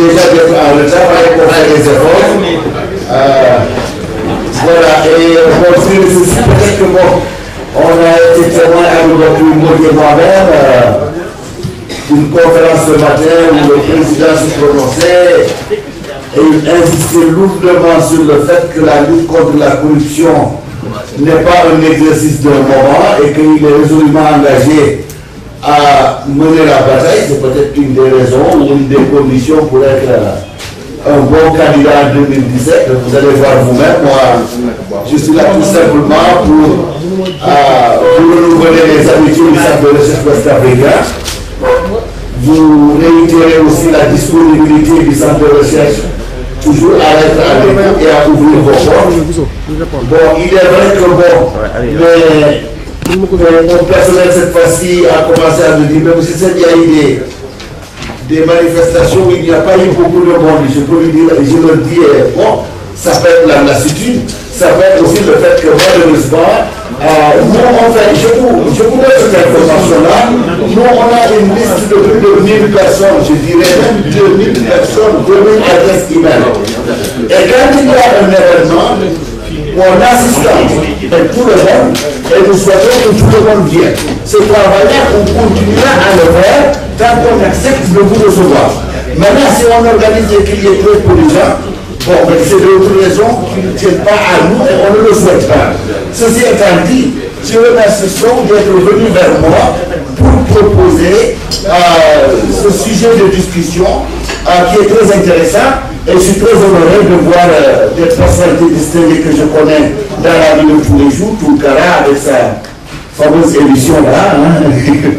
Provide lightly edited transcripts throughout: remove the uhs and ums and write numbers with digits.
déjà d'être en retard, pour faire des efforts. Voilà, et bon, c'est peut-être que bon, on a été témoin avec le moi-même d'une conférence ce matin où le président se prononçait et il insistait lourdement sur le fait que la lutte contre la corruption n'est pas un exercice d'un moment et qu'il est résolument engagé à mener la bataille. C'est peut-être une des raisons ou une des conditions pour être un bon candidat en 2017. Vous allez voir vous-même. Moi, je suis là tout simplement pour renouveler les amitiés du Centre de recherche ouest-africain. Vous réitérez aussi la disponibilité du Centre de recherche toujours à être à l'écoute et à ouvrir vos portes. Bon, il est vrai que mon personnel cette fois-ci a commencé à me dire, mais vous savez, il y a eu des manifestations où il n'y a pas eu beaucoup de monde. Je peux lui dire, je le dis, bon, ça peut être la lassitude, ça peut être aussi le fait que malheureusement, nous, on fait, je vous donne cette information-là, nous, on a une liste de plus de 1000 personnes, je dirais même 2000 personnes, 2000 adresses email. Et quand il y a un événement, on assiste avec tout le monde et nous souhaitons que tout le monde vienne. Ce travail-là, on continuera à le faire tant qu'on accepte de vous recevoir. Maintenant, si on organise et qu'il y ait trop de gens, bon, c'est d'autres raisons qui ne tiennent pas à nous et on ne le souhaite pas. Ceci étant dit, je remercie d'être venu vers moi pour proposer ce sujet de discussion qui est très intéressant. Et je suis très honoré de voir des personnalités distinguées que je connais dans la vie de tous les jours, Tounkara avec sa fameuse émission-là,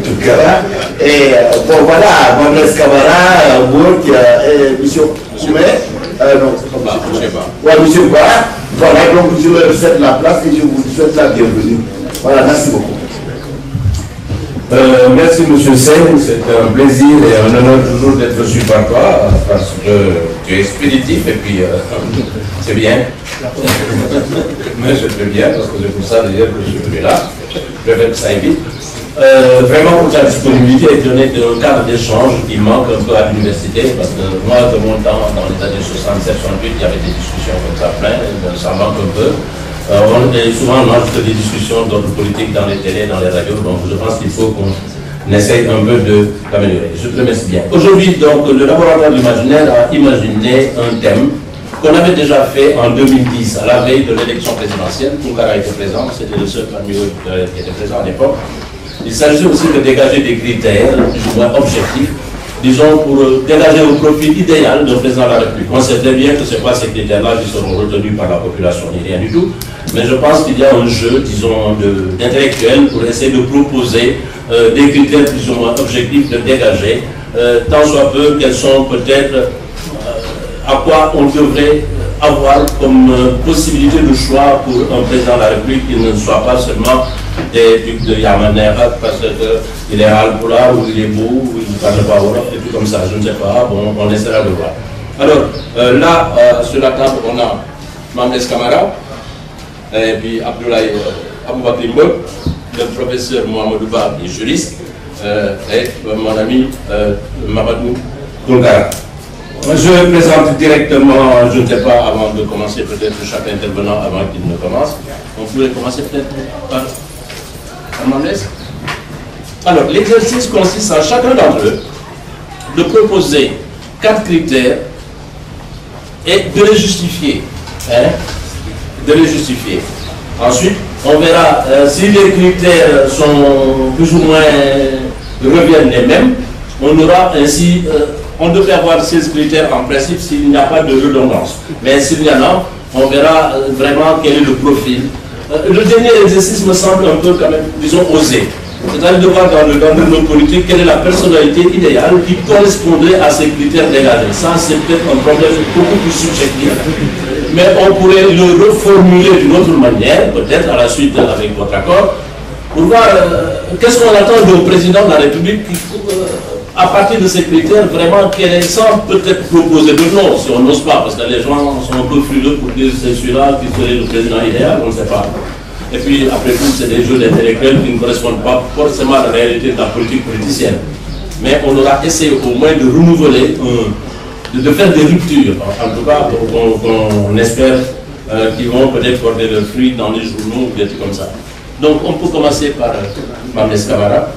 Tounkara. Et bon voilà, Mandres Kamara, Bourg, et M. Koumé, non, c'est pas M. M. Ba. Voilà, donc je leur cède la place et je vous souhaite la bienvenue. Voilà, merci beaucoup. Merci M. Seyne, c'est un plaisir et un honneur toujours d'être reçu par toi parce que tu es expéditif et puis c'est bien. Mais c'est très bien parce que c'est pour ça d'ailleurs que je suis venu là. Je vais que ça aille vite. Vraiment pour ta disponibilité et donner un cadre d'échange qui manque un peu à l'université parce que moi de mon temps dans les années 67-68 il y avait des discussions comme ça plein, ça manque un peu. On est souvent on a des discussions d'ordre politique dans les télés, dans les radios, donc je pense qu'il faut qu'on essaye un peu d'améliorer. Je te remercie bien. Aujourd'hui, donc, le laboratoire de l'imaginaire a imaginé un thème qu'on avait déjà fait en 2010, à la veille de l'élection présidentielle. Tounkara était présent, c'était le seul parmi eux qui était présent à l'époque. Il s'agissait aussi de dégager des critères, plus ou moins objectifs, disons, pour dégager un profil idéal d'un président de la République. On sait très bien que ce n'est pas ces critères-là qui seront retenus par la population, ni rien du tout. Mais je pense qu'il y a un jeu, disons, d'intellectuels pour essayer de proposer des critères plus ou moins objectifs de dégager, tant soit peu quels sont peut-être à quoi on devrait avoir comme possibilité de choix pour un président de la République qui ne soit pas seulement des trucs de Yamanerat parce qu'il est Alpoula ou il est beau ou il ne parle pas Wolof et tout comme ça, je ne sais pas, bon, on essaiera de voir. Alors là, sur la table, on a Mandres Kamara, et puis Abdoulaye Aboubakry Mbok, le professeur Mohamedou Ba, qui est juriste, et mon ami Mamadou Tounkara. Je présente directement, je ne sais pas, avant de commencer peut-être chaque intervenant avant qu'il ne commence. On pourrait commencer peut-être par Mandres. Alors, l'exercice consiste à chacun d'entre eux de proposer 4 critères et de les justifier. De les justifier. Ensuite, on verra si les critères sont plus ou moins reviennent les mêmes. On aura ainsi, on devrait avoir 16 critères en principe s'il n'y a pas de redondance. Mais s'il y en a, on verra vraiment quel est le profil. Le dernier exercice me semble un peu quand même, disons, osé. C'est-à-dire de voir dans le domaine politique quelle est la personnalité idéale qui correspondrait à ces critères dégagés. Ça, c'est peut-être un problème beaucoup plus subjectif. Mais on pourrait le reformuler d'une autre manière, peut-être à la suite avec votre accord, pour voir qu'est-ce qu'on attend du président de la République à partir de ces critères, vraiment, sans peut-être proposer de nom, si on n'ose pas, parce que les gens sont un peu frileux pour dire c'est celui-là qui serait le président idéal, on ne sait pas. Et puis, après tout, c'est des jeux d'intellectuels qui ne correspondent pas forcément à la réalité de la politique politicienne. Mais on aura essayé au moins de renouveler de faire des ruptures, en tout cas, qu'on espère qu'ils vont peut-être porter leurs fruits dans les journaux ou des trucs comme ça. Donc, on peut commencer par Mme Camara.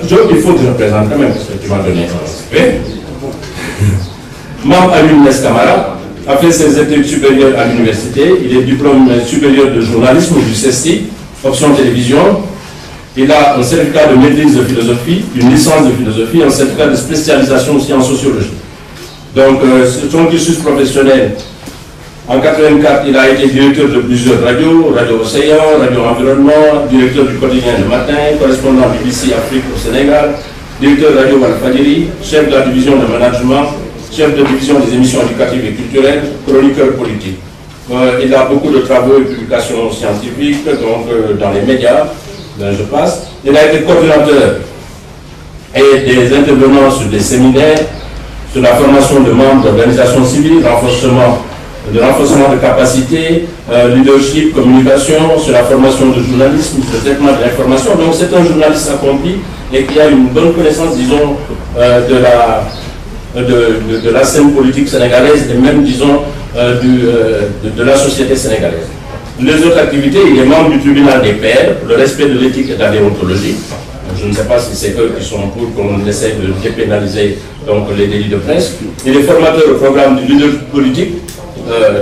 Il faut que je présente quand même, parce que tu m'as donné un respect. Mme Alioune Camara a fait ses études supérieures à l'université. Il est diplôme supérieur de journalisme du CESTI, option télévision. Il a un certificat de maîtrise de philosophie, une licence de philosophie, un certificat de spécialisation aussi en sociologie. Donc, son cursus professionnel, en 1984, il a été directeur de plusieurs radios, Radio Océan, Radio Environnement, directeur du quotidien Le Matin, correspondant BBC Afrique au Sénégal, directeur de Radio Walfadjri, chef de la division de management, chef de division des émissions éducatives et culturelles, chroniqueur politique. Il a beaucoup de travaux et publications scientifiques, donc dans les médias, je passe. Il a été coordinateur et des intervenants sur des séminaires, sur la formation de membres d'organisations civiles, renforcement de capacités, leadership, communication, sur la formation de journalisme, sur le traitement de l'information. Donc c'est un journaliste accompli et qui a une bonne connaissance, disons, de la scène politique sénégalaise et même, disons, de la société sénégalaise. Les autres activités, il est membre du tribunal des pairs, le respect de l'éthique et de la déontologie. Je ne sais pas si c'est eux qui sont pour qu'on essaie de dépénaliser donc, les délits de presse. Il est formateur au programme du leader politique,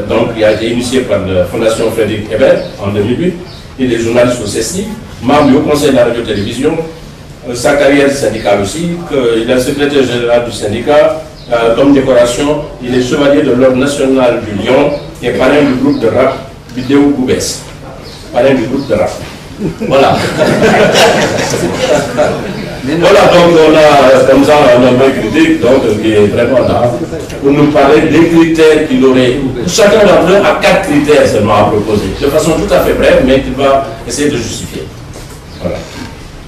donc il a été initié par la Fondation Frédéric Ebert en 2008. Il est journaliste au CESTI, membre du Haut Conseil de la radio-télévision. Sa carrière syndicale aussi, il est le secrétaire général du syndicat. Comme décoration, il est chevalier de l'Ordre national du Lion et parrain du groupe de rap Vidéo Goubès. Parrain du groupe de rap. Voilà. Voilà, donc on a comme ça un homme critique donc, qui est vraiment là pour nous parler des critères qu'il aurait. Chacun d'entre eux a 4 critères seulement à proposer, de façon tout à fait brève, mais qu'il va essayer de justifier. Voilà.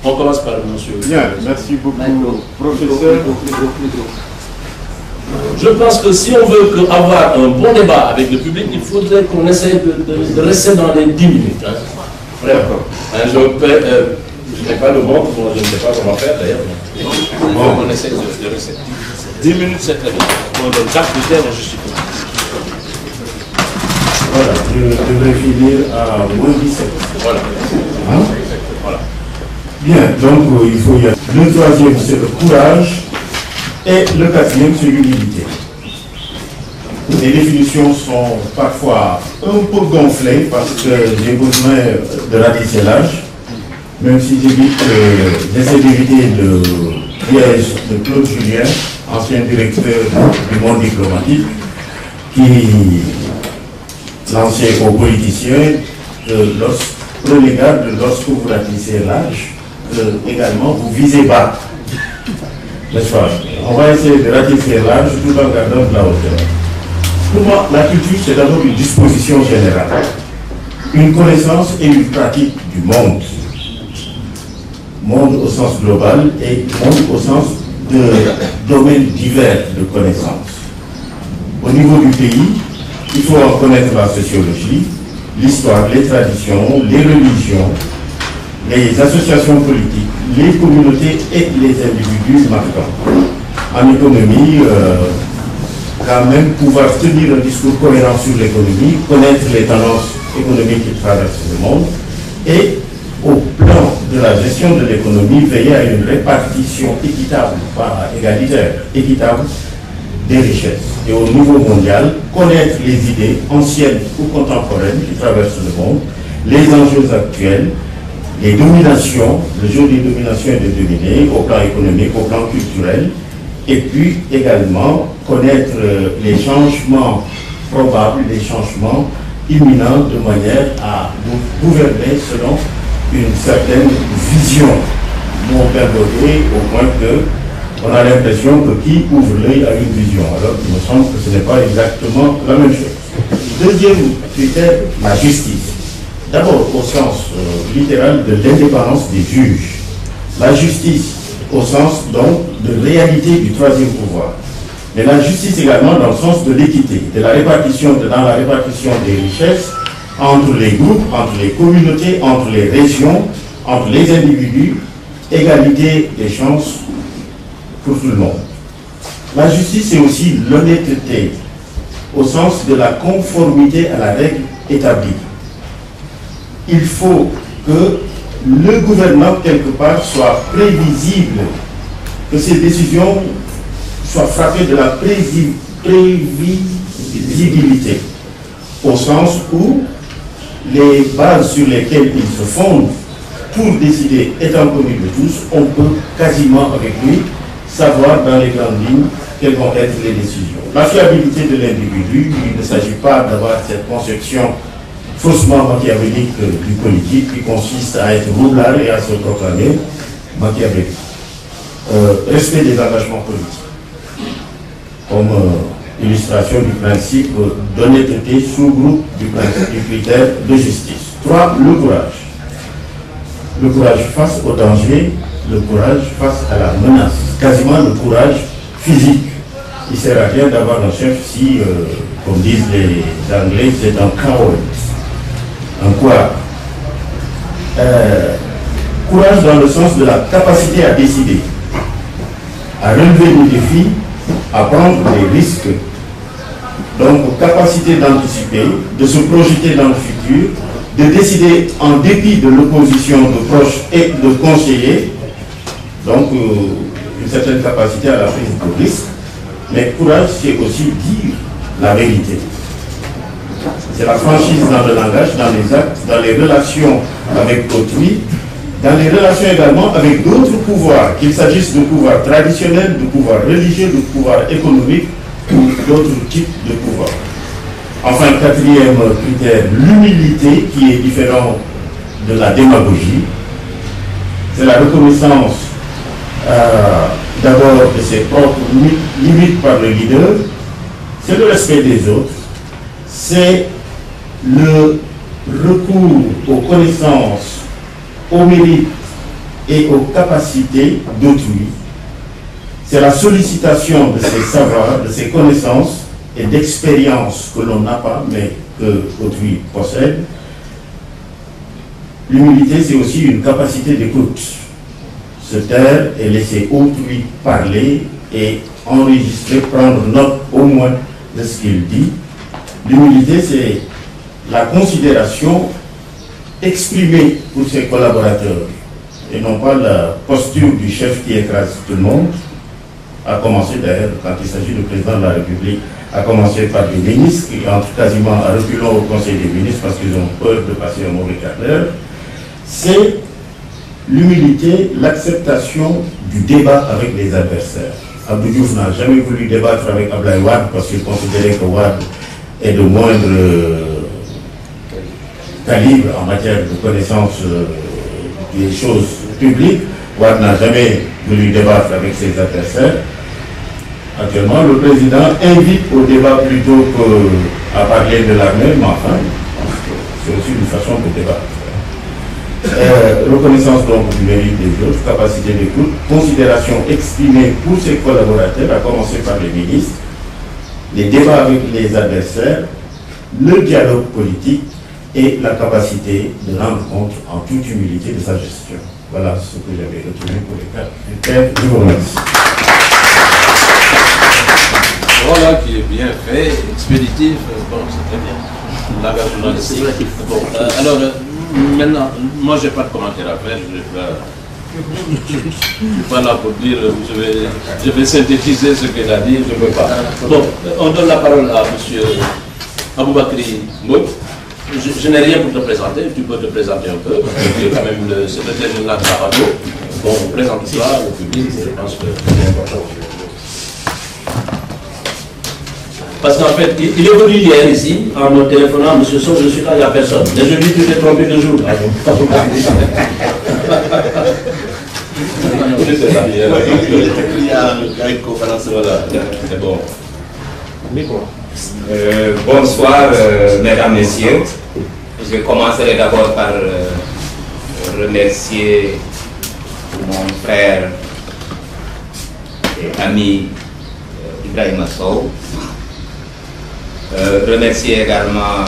On commence par monsieur. Bien, merci beaucoup, professeur. Je pense que si on veut avoir un bon débat avec le public, il faudrait qu'on essaie de rester dans les 10 minutes. Hein. Vraiment. Je n'ai pas le monde, je ne sais pas comment faire d'ailleurs. On essaie de rester. 10 minutes, c'est très bien. On donne chaque critère et justifie. Voilà, je devrais finir à moins 17. Voilà. Hein? Voilà. Bien, donc il faut y aller. Le troisième, c'est le courage. Et le quatrième, c'est l'humilité. Les définitions sont parfois un peu gonflées parce que j'ai besoin de ratisser l'âge, même si j'essaie d'éviter le piège de Claude Julien, ancien directeur du Monde diplomatique, qui lançait aux politiciens prenez garde lorsque vous ratissez l'âge, également vous visez bas. N'est-ce pas? On va essayer de ratisser l'âge tout en gardant de la hauteur. Pour moi, la culture, c'est d'abord une disposition générale, une connaissance et une pratique du monde. Monde au sens global et monde au sens de domaines divers de connaissances. Au niveau du pays, il faut en connaître la sociologie, l'histoire, les traditions, les religions, les associations politiques, les communautés et les individus marquants. En économie, quand même pouvoir tenir un discours cohérent sur l'économie, connaître les tendances économiques qui traversent le monde et au plan de la gestion de l'économie, veiller à une répartition équitable, pas égalitaire, équitable des richesses. Et au niveau mondial, connaître les idées anciennes ou contemporaines qui traversent le monde, les enjeux actuels, les dominations, le jeu des dominations et des dominés, au plan économique, au plan culturel, et puis également connaître les changements probables, les changements imminents de manière à nous gouverner selon une certaine vision non perlotée au point qu'on a l'impression que qui ouvre l'œil a une vision, alors il me semble que ce n'est pas exactement la même chose. Deuxième critère, la justice. D'abord au sens littéral de l'indépendance des juges. La justice au sens donc de réalité du troisième pouvoir. Mais la justice également dans le sens de l'équité, dans la répartition des richesses entre les groupes, entre les communautés, entre les régions, entre les individus, égalité des chances pour tout le monde. La justice, c'est aussi l'honnêteté, au sens de la conformité à la règle établie. Il faut que le gouvernement, quelque part, soit prévisible, que ses décisions soient frappées de la prévisibilité, au sens où les bases sur lesquelles il se fonde pour décider étant connues de tous, on peut quasiment avec lui savoir dans les grandes lignes quelles vont être les décisions. La fiabilité de l'individu, il ne s'agit pas d'avoir cette conception faussement machiavélique du politique qui consiste à être roublard et à se proclamer machiavélique. Respect des engagements politiques, comme illustration du principe d'honnêteté, sous-groupe du critère de justice. 3. Le courage. Le courage face au danger, le courage face à la menace, quasiment le courage physique. Il ne sert à rien d'avoir un chef si, comme disent les Anglais, c'est un coward. Un quoi? Courage dans le sens de la capacité à décider, à relever des défis, à prendre des risques. Donc, capacité d'anticiper, de se projeter dans le futur, de décider en dépit de l'opposition de proches et de conseillers. Donc, une certaine capacité à la prise de risque. Mais courage, c'est aussi dire la vérité. C'est la franchise dans le langage, dans les actes, dans les relations avec autrui, dans les relations également avec d'autres pouvoirs, qu'il s'agisse de pouvoirs traditionnels, de pouvoirs religieux, de pouvoirs économiques ou d'autres types de pouvoirs. Enfin, quatrième critère, l'humilité qui est différent de la démagogie. C'est la reconnaissance d'abord de ses propres limites par le leader, c'est le respect des autres, c'est le recours aux connaissances, au mérite et aux capacités d'autrui. C'est la sollicitation de ses savoirs, de ses connaissances et d'expériences que l'on n'a pas, mais que autrui possède. L'humilité, c'est aussi une capacité d'écoute. Se taire et laisser autrui parler et enregistrer, prendre note au moins de ce qu'il dit. L'humilité, c'est la considération exprimée pour ses collaborateurs et non pas la posture du chef qui écrase tout le monde, à commencer d'ailleurs, quand il s'agit du président de la République, à commencer par les ministres qui entrent quasiment à reculons au Conseil des ministres parce qu'ils ont peur de passer un mauvais quart d'heure. C'est l'humilité, l'acceptation du débat avec les adversaires. Abdou Diouf n'a jamais voulu débattre avec Abdoulaye Wade parce qu'il considérait que Wade est de moindre calibre en matière de connaissance des choses publiques. Wade n'a jamais voulu débattre avec ses adversaires. Actuellement, le président invite au débat plutôt qu'à parler de l'armée, mais enfin, c'est aussi une façon de débattre. Reconnaissance donc du mérite des autres, capacité d'écoute, considération exprimée pour ses collaborateurs, à commencer par les ministres, les débats avec les adversaires, le dialogue politique et la capacité de rendre compte en toute humilité de sa gestion. Voilà ce que j'avais retenu pour les 4 critères. Je vous remercie. Voilà qui est bien fait, expéditif, bon, c'est très bien. Langage journalistique. Bon, alors, maintenant, moi j'ai pas de commentaire à faire, je suis pas là pour dire, je vais synthétiser ce qu'elle a dit, je ne veux pas. Bon, on donne la parole à M. Aboubakry Mbodj. Je n'ai rien pour te présenter, tu peux te présenter un peu, parce que tu es quand même le secrétaire général de la radio. Bon, présente-toi au public, je pense que c'est important. Parce qu'en fait, il est venu hier ici, en me téléphonant, monsieur Sow, je suis là, il n'y a personne. Et je lui dis, tu t'es trompé de jour. Il y a une conférence, voilà, c'est bon. Bonsoir, mesdames, messieurs. Je commencerai d'abord par remercier mon frère et ami Ibrahima Sow. Remercier également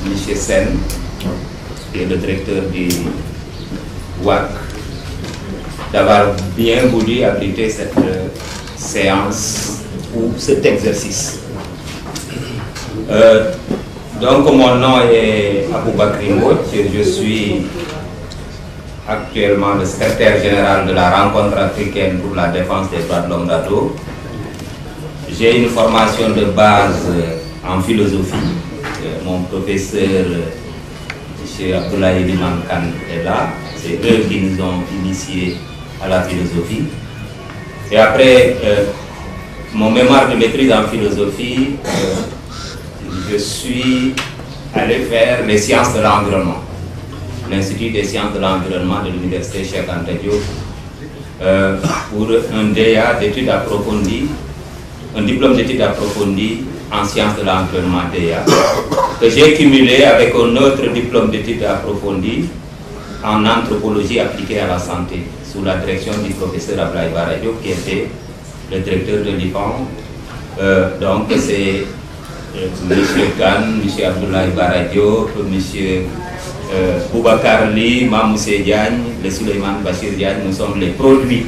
M. Sen, qui est le directeur du WAC, d'avoir bien voulu abriter cette séance ou cet exercice. Donc mon nom est Aboubakri Mbodj, je suis actuellement le secrétaire général de la rencontre africaine pour la défense des droits de l'homme d'Ado. J'ai une formation de base en philosophie. Mon professeur, M. Abdoulaye Liman Khan, est là. C'est eux qui nous ont initiés à la philosophie. Et après mon mémoire de maîtrise en philosophie, je suis allé faire les sciences de l'environnement, l'Institut des sciences de l'environnement de l'Université Cheikh Anta Diop, pour un DEA d'études approfondies, un diplôme d'études approfondies en sciences de l'environnement DEA, que j'ai cumulé avec un autre diplôme d'études approfondies en anthropologie appliquée à la santé, sous la direction du professeur Abdoulaye Bara Diop, qui était le directeur de l'IFAN. Donc c'est M. Khan, M. Abdoulaye Bara Diop, M. Boubacar Ly, Mamoussé Diagne, le Souleymane Bachir Diagne, nous sommes les produits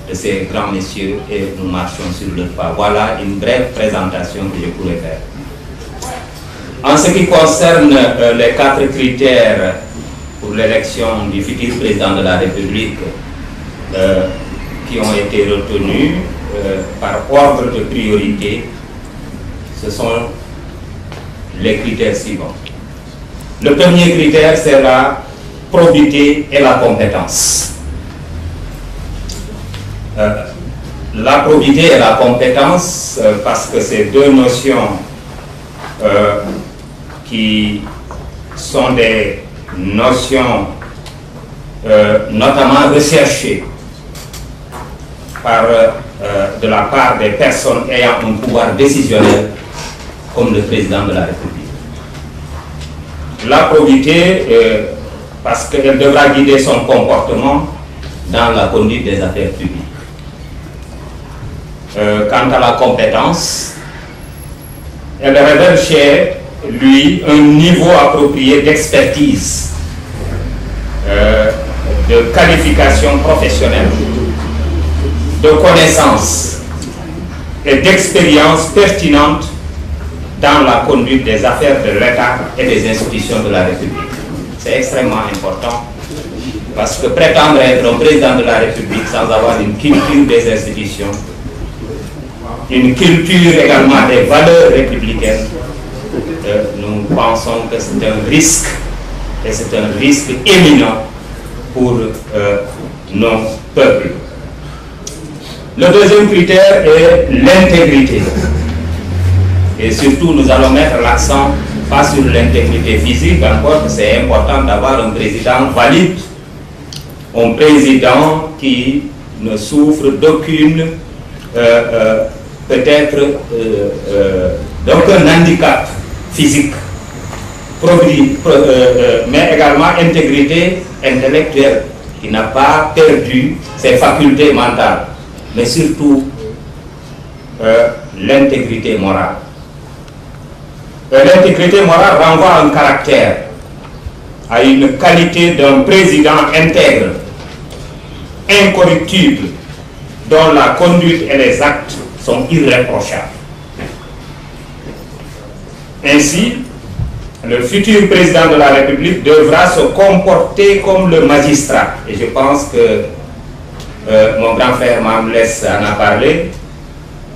de ces grands messieurs et nous marchons sur leur pas. Voilà une brève présentation que je pourrais faire. En ce qui concerne les 4 critères pour l'élection du futur président de la République qui ont été retenus par ordre de priorité, ce sont les critères suivants. Le premier critère, c'est la probité et la compétence. La probité et la compétence, parce que c'est deux notions qui sont des notions notamment recherchées par, de la part des personnes ayant un pouvoir décisionnel comme le président de la République. La probité, parce qu'elle devra guider son comportement dans la conduite des affaires publiques. Quant à la compétence, elle révèle chez lui un niveau approprié d'expertise, de qualification professionnelle, de connaissances et d'expérience pertinente dans la conduite des affaires de l'État et des institutions de la République. C'est extrêmement important parce que prétendre être un président de la République sans avoir une culture des institutions, une culture également des valeurs républicaines, nous pensons que c'est un risque, et c'est un risque éminent pour nos peuples. Le deuxième critère est l'intégrité. Et surtout, nous allons mettre l'accent pas sur l'intégrité physique, encore que c'est important d'avoir un président valide, un président qui ne souffre d'aucune, peut-être, d'aucun handicap physique, mais également intégrité intellectuelle, qui n'a pas perdu ses facultés mentales, mais surtout l'intégrité morale. L'intégrité morale renvoie à un caractère, à une qualité d'un président intègre, incorruptible, dont la conduite et les actes sont irréprochables. Ainsi, le futur président de la République devra se comporter comme le magistrat. Et je pense que mon grand frère Mamles en a parlé,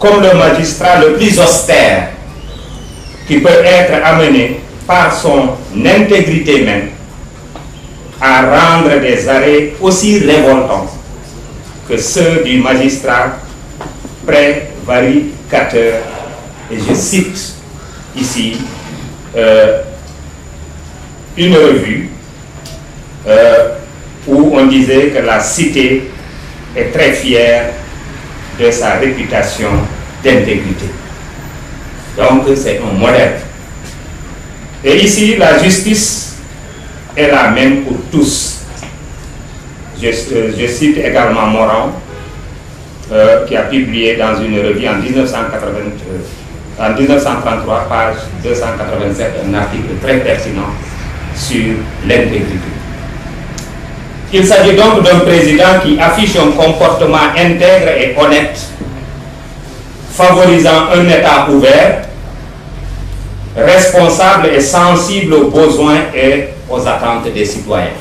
comme le magistrat le plus austère, qui peut être amené par son intégrité même à rendre des arrêts aussi révoltants que ceux du magistrat prévaricateur. Et je cite ici une revue où on disait que la cité est très fière de sa réputation d'intégrité. Donc c'est un modèle. Et ici, la justice est la même pour tous. Je cite également Morand, qui a publié dans une revue en 1933, page 287, un article très pertinent sur l'intégrité. Il s'agit donc d'un président qui affiche un comportement intègre et honnête, favorisant un État ouvert, responsable et sensible aux besoins et aux attentes des citoyens.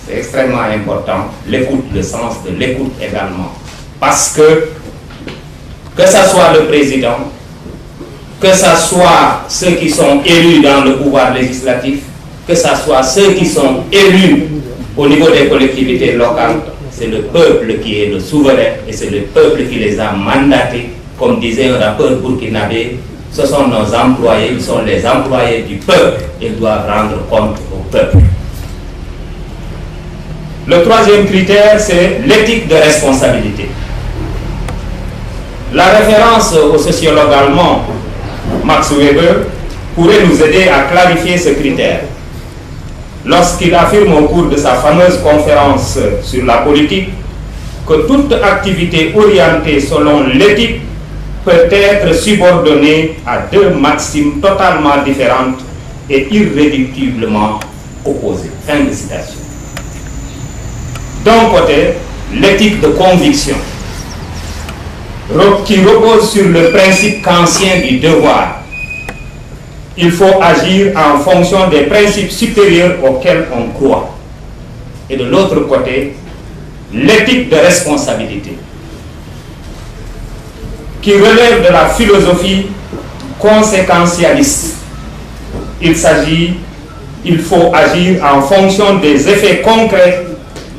C'est extrêmement important, l'écoute, le sens de l'écoute également. Parce que ce soit le président, que ce soit ceux qui sont élus dans le pouvoir législatif, que ce soit ceux qui sont élus au niveau des collectivités locales, c'est le peuple qui est le souverain et c'est le peuple qui les a mandatés. Comme disait un rappeur burkinabé, ce sont nos employés, ils sont les employés du peuple, ils doivent rendre compte au peuple. Le troisième critère, c'est l'éthique de responsabilité. La référence au sociologue allemand Max Weber pourrait nous aider à clarifier ce critère. Lorsqu'il affirme au cours de sa fameuse conférence sur la politique que toute activité orientée selon l'éthique peut être subordonnée à deux maximes totalement différentes et irréductiblement opposées. Fin de citation. D'un côté, l'éthique de conviction, qui repose sur le principe kantien du devoir. Il faut agir en fonction des principes supérieurs auxquels on croit. Et de l'autre côté, l'éthique de responsabilité, qui relève de la philosophie conséquentialiste. Il faut agir en fonction des effets concrets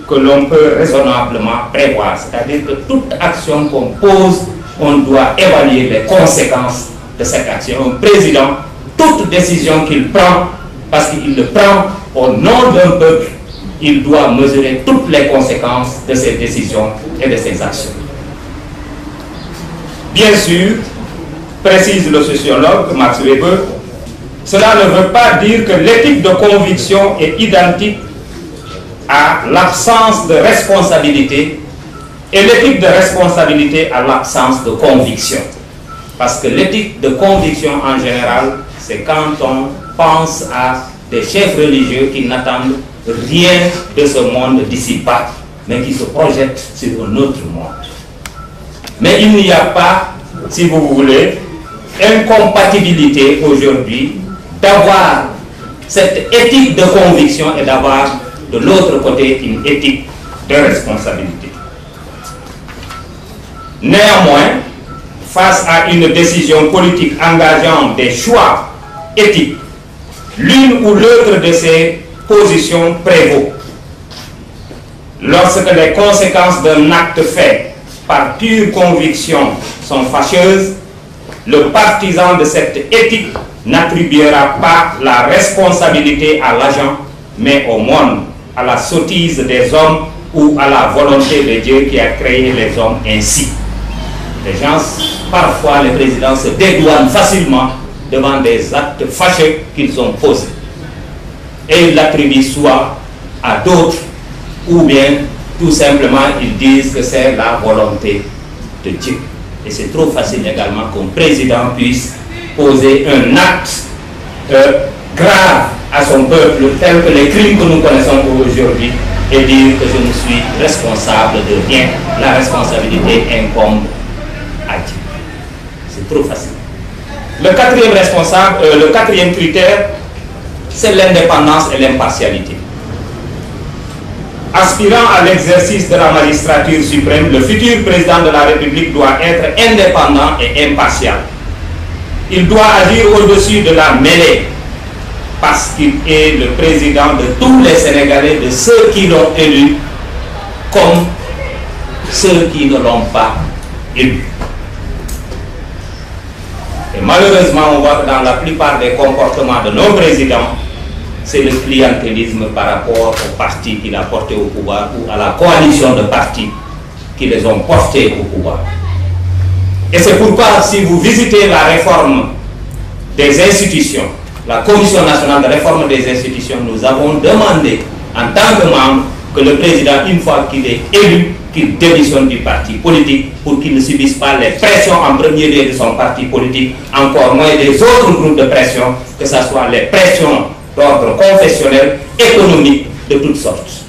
que l'on peut raisonnablement prévoir. C'est-à-dire que toute action qu'on pose, on doit évaluer les conséquences de cette action. Un président, toute décision qu'il prend, parce qu'il le prend au nom d'un peuple, il doit mesurer toutes les conséquences de ses décisions et de ses actions. Bien sûr, précise le sociologue Max Weber, cela ne veut pas dire que l'éthique de conviction est identique à l'absence de responsabilité et l'éthique de responsabilité à l'absence de conviction. Parce que l'éthique de conviction en général, c'est quand on pense à des chefs religieux qui n'attendent rien de ce monde d'ici-bas, mais qui se projettent sur un autre monde. Mais il n'y a pas, si vous voulez, incompatibilité aujourd'hui d'avoir cette éthique de conviction et d'avoir de l'autre côté une éthique de responsabilité. Néanmoins, face à une décision politique engageant des choix éthiques, l'une ou l'autre de ces positions prévaut. Lorsque les conséquences d'un acte fait par pure conviction sont fâcheuses, le partisan de cette éthique n'attribuera pas la responsabilité à l'agent, mais au monde, à la sottise des hommes ou à la volonté de Dieu qui a créé les hommes ainsi. Les gens, parfois les présidents se dédouanent facilement devant des actes fâcheux qu'ils ont posés. Et ils l'attribuent soit à d'autres, ou bien tout simplement ils disent que c'est la volonté de Dieu. Et c'est trop facile également qu'un président puisse poser un acte grave à son peuple, tel que les crimes que nous connaissons aujourd'hui, et dire que je ne suis responsable de rien. La responsabilité incombe à Dieu. C'est trop facile. Le quatrième critère, c'est l'indépendance et l'impartialité. Aspirant à l'exercice de la magistrature suprême, le futur président de la République doit être indépendant et impartial. Il doit agir au-dessus de la mêlée, parce qu'il est le président de tous les Sénégalais, de ceux qui l'ont élu, comme ceux qui ne l'ont pas élu. Et malheureusement, on voit que dans la plupart des comportements de nos présidents, c'est le clientélisme par rapport aux partis qu'il a portés au pouvoir ou à la coalition de partis qui les ont portés au pouvoir. Et c'est pourquoi, si vous visitez la réforme des institutions, la Commission nationale de réforme des institutions, nous avons demandé en tant que membre que le président, une fois qu'il est élu, qu'il démissionne du parti politique pour qu'il ne subisse pas les pressions en premier lieu de son parti politique, encore moins des autres groupes de pression, que ce soit les pressions d'ordre confessionnel, économique, de toutes sortes.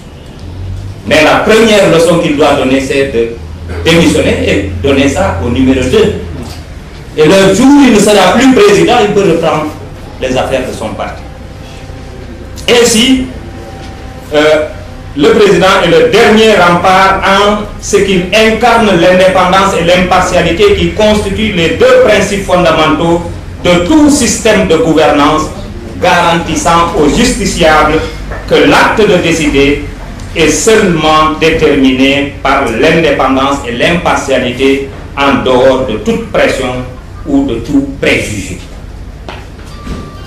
Mais la première leçon qu'il doit donner, c'est de démissionner et donner ça au numéro 2. Et le jour où il ne sera plus président, il peut reprendre les affaires de son parti. Ainsi, le président est le dernier rempart en ce qu'il incarne l'indépendance et l'impartialité qui constituent les deux principes fondamentaux de tout système de gouvernance, garantissant aux justiciables que l'acte de décider est seulement déterminé par l'indépendance et l'impartialité en dehors de toute pression ou de tout préjugé.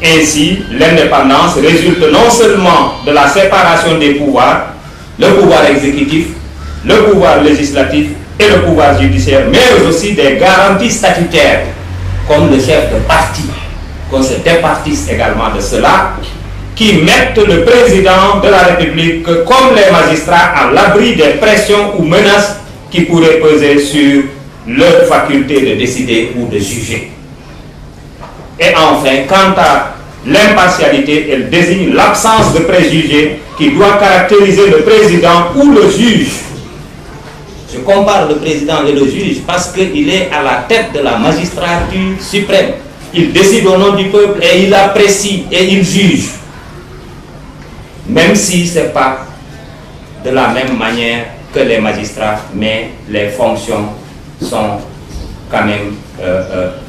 Ainsi, l'indépendance résulte non seulement de la séparation des pouvoirs, le pouvoir exécutif, le pouvoir législatif et le pouvoir judiciaire, mais aussi des garanties statutaires, comme le chef de parti, qu'on se départisse également de cela, qui mettent le président de la République comme les magistrats à l'abri des pressions ou menaces qui pourraient peser sur leur faculté de décider ou de juger. Et enfin, quant à l'impartialité, elle désigne l'absence de préjugés qui doit caractériser le président ou le juge. Je compare le président et le juge parce qu'il est à la tête de la magistrature suprême. Il décide au nom du peuple et il apprécie et il juge. Même si ce n'est pas de la même manière que les magistrats, mais les fonctions sont quand même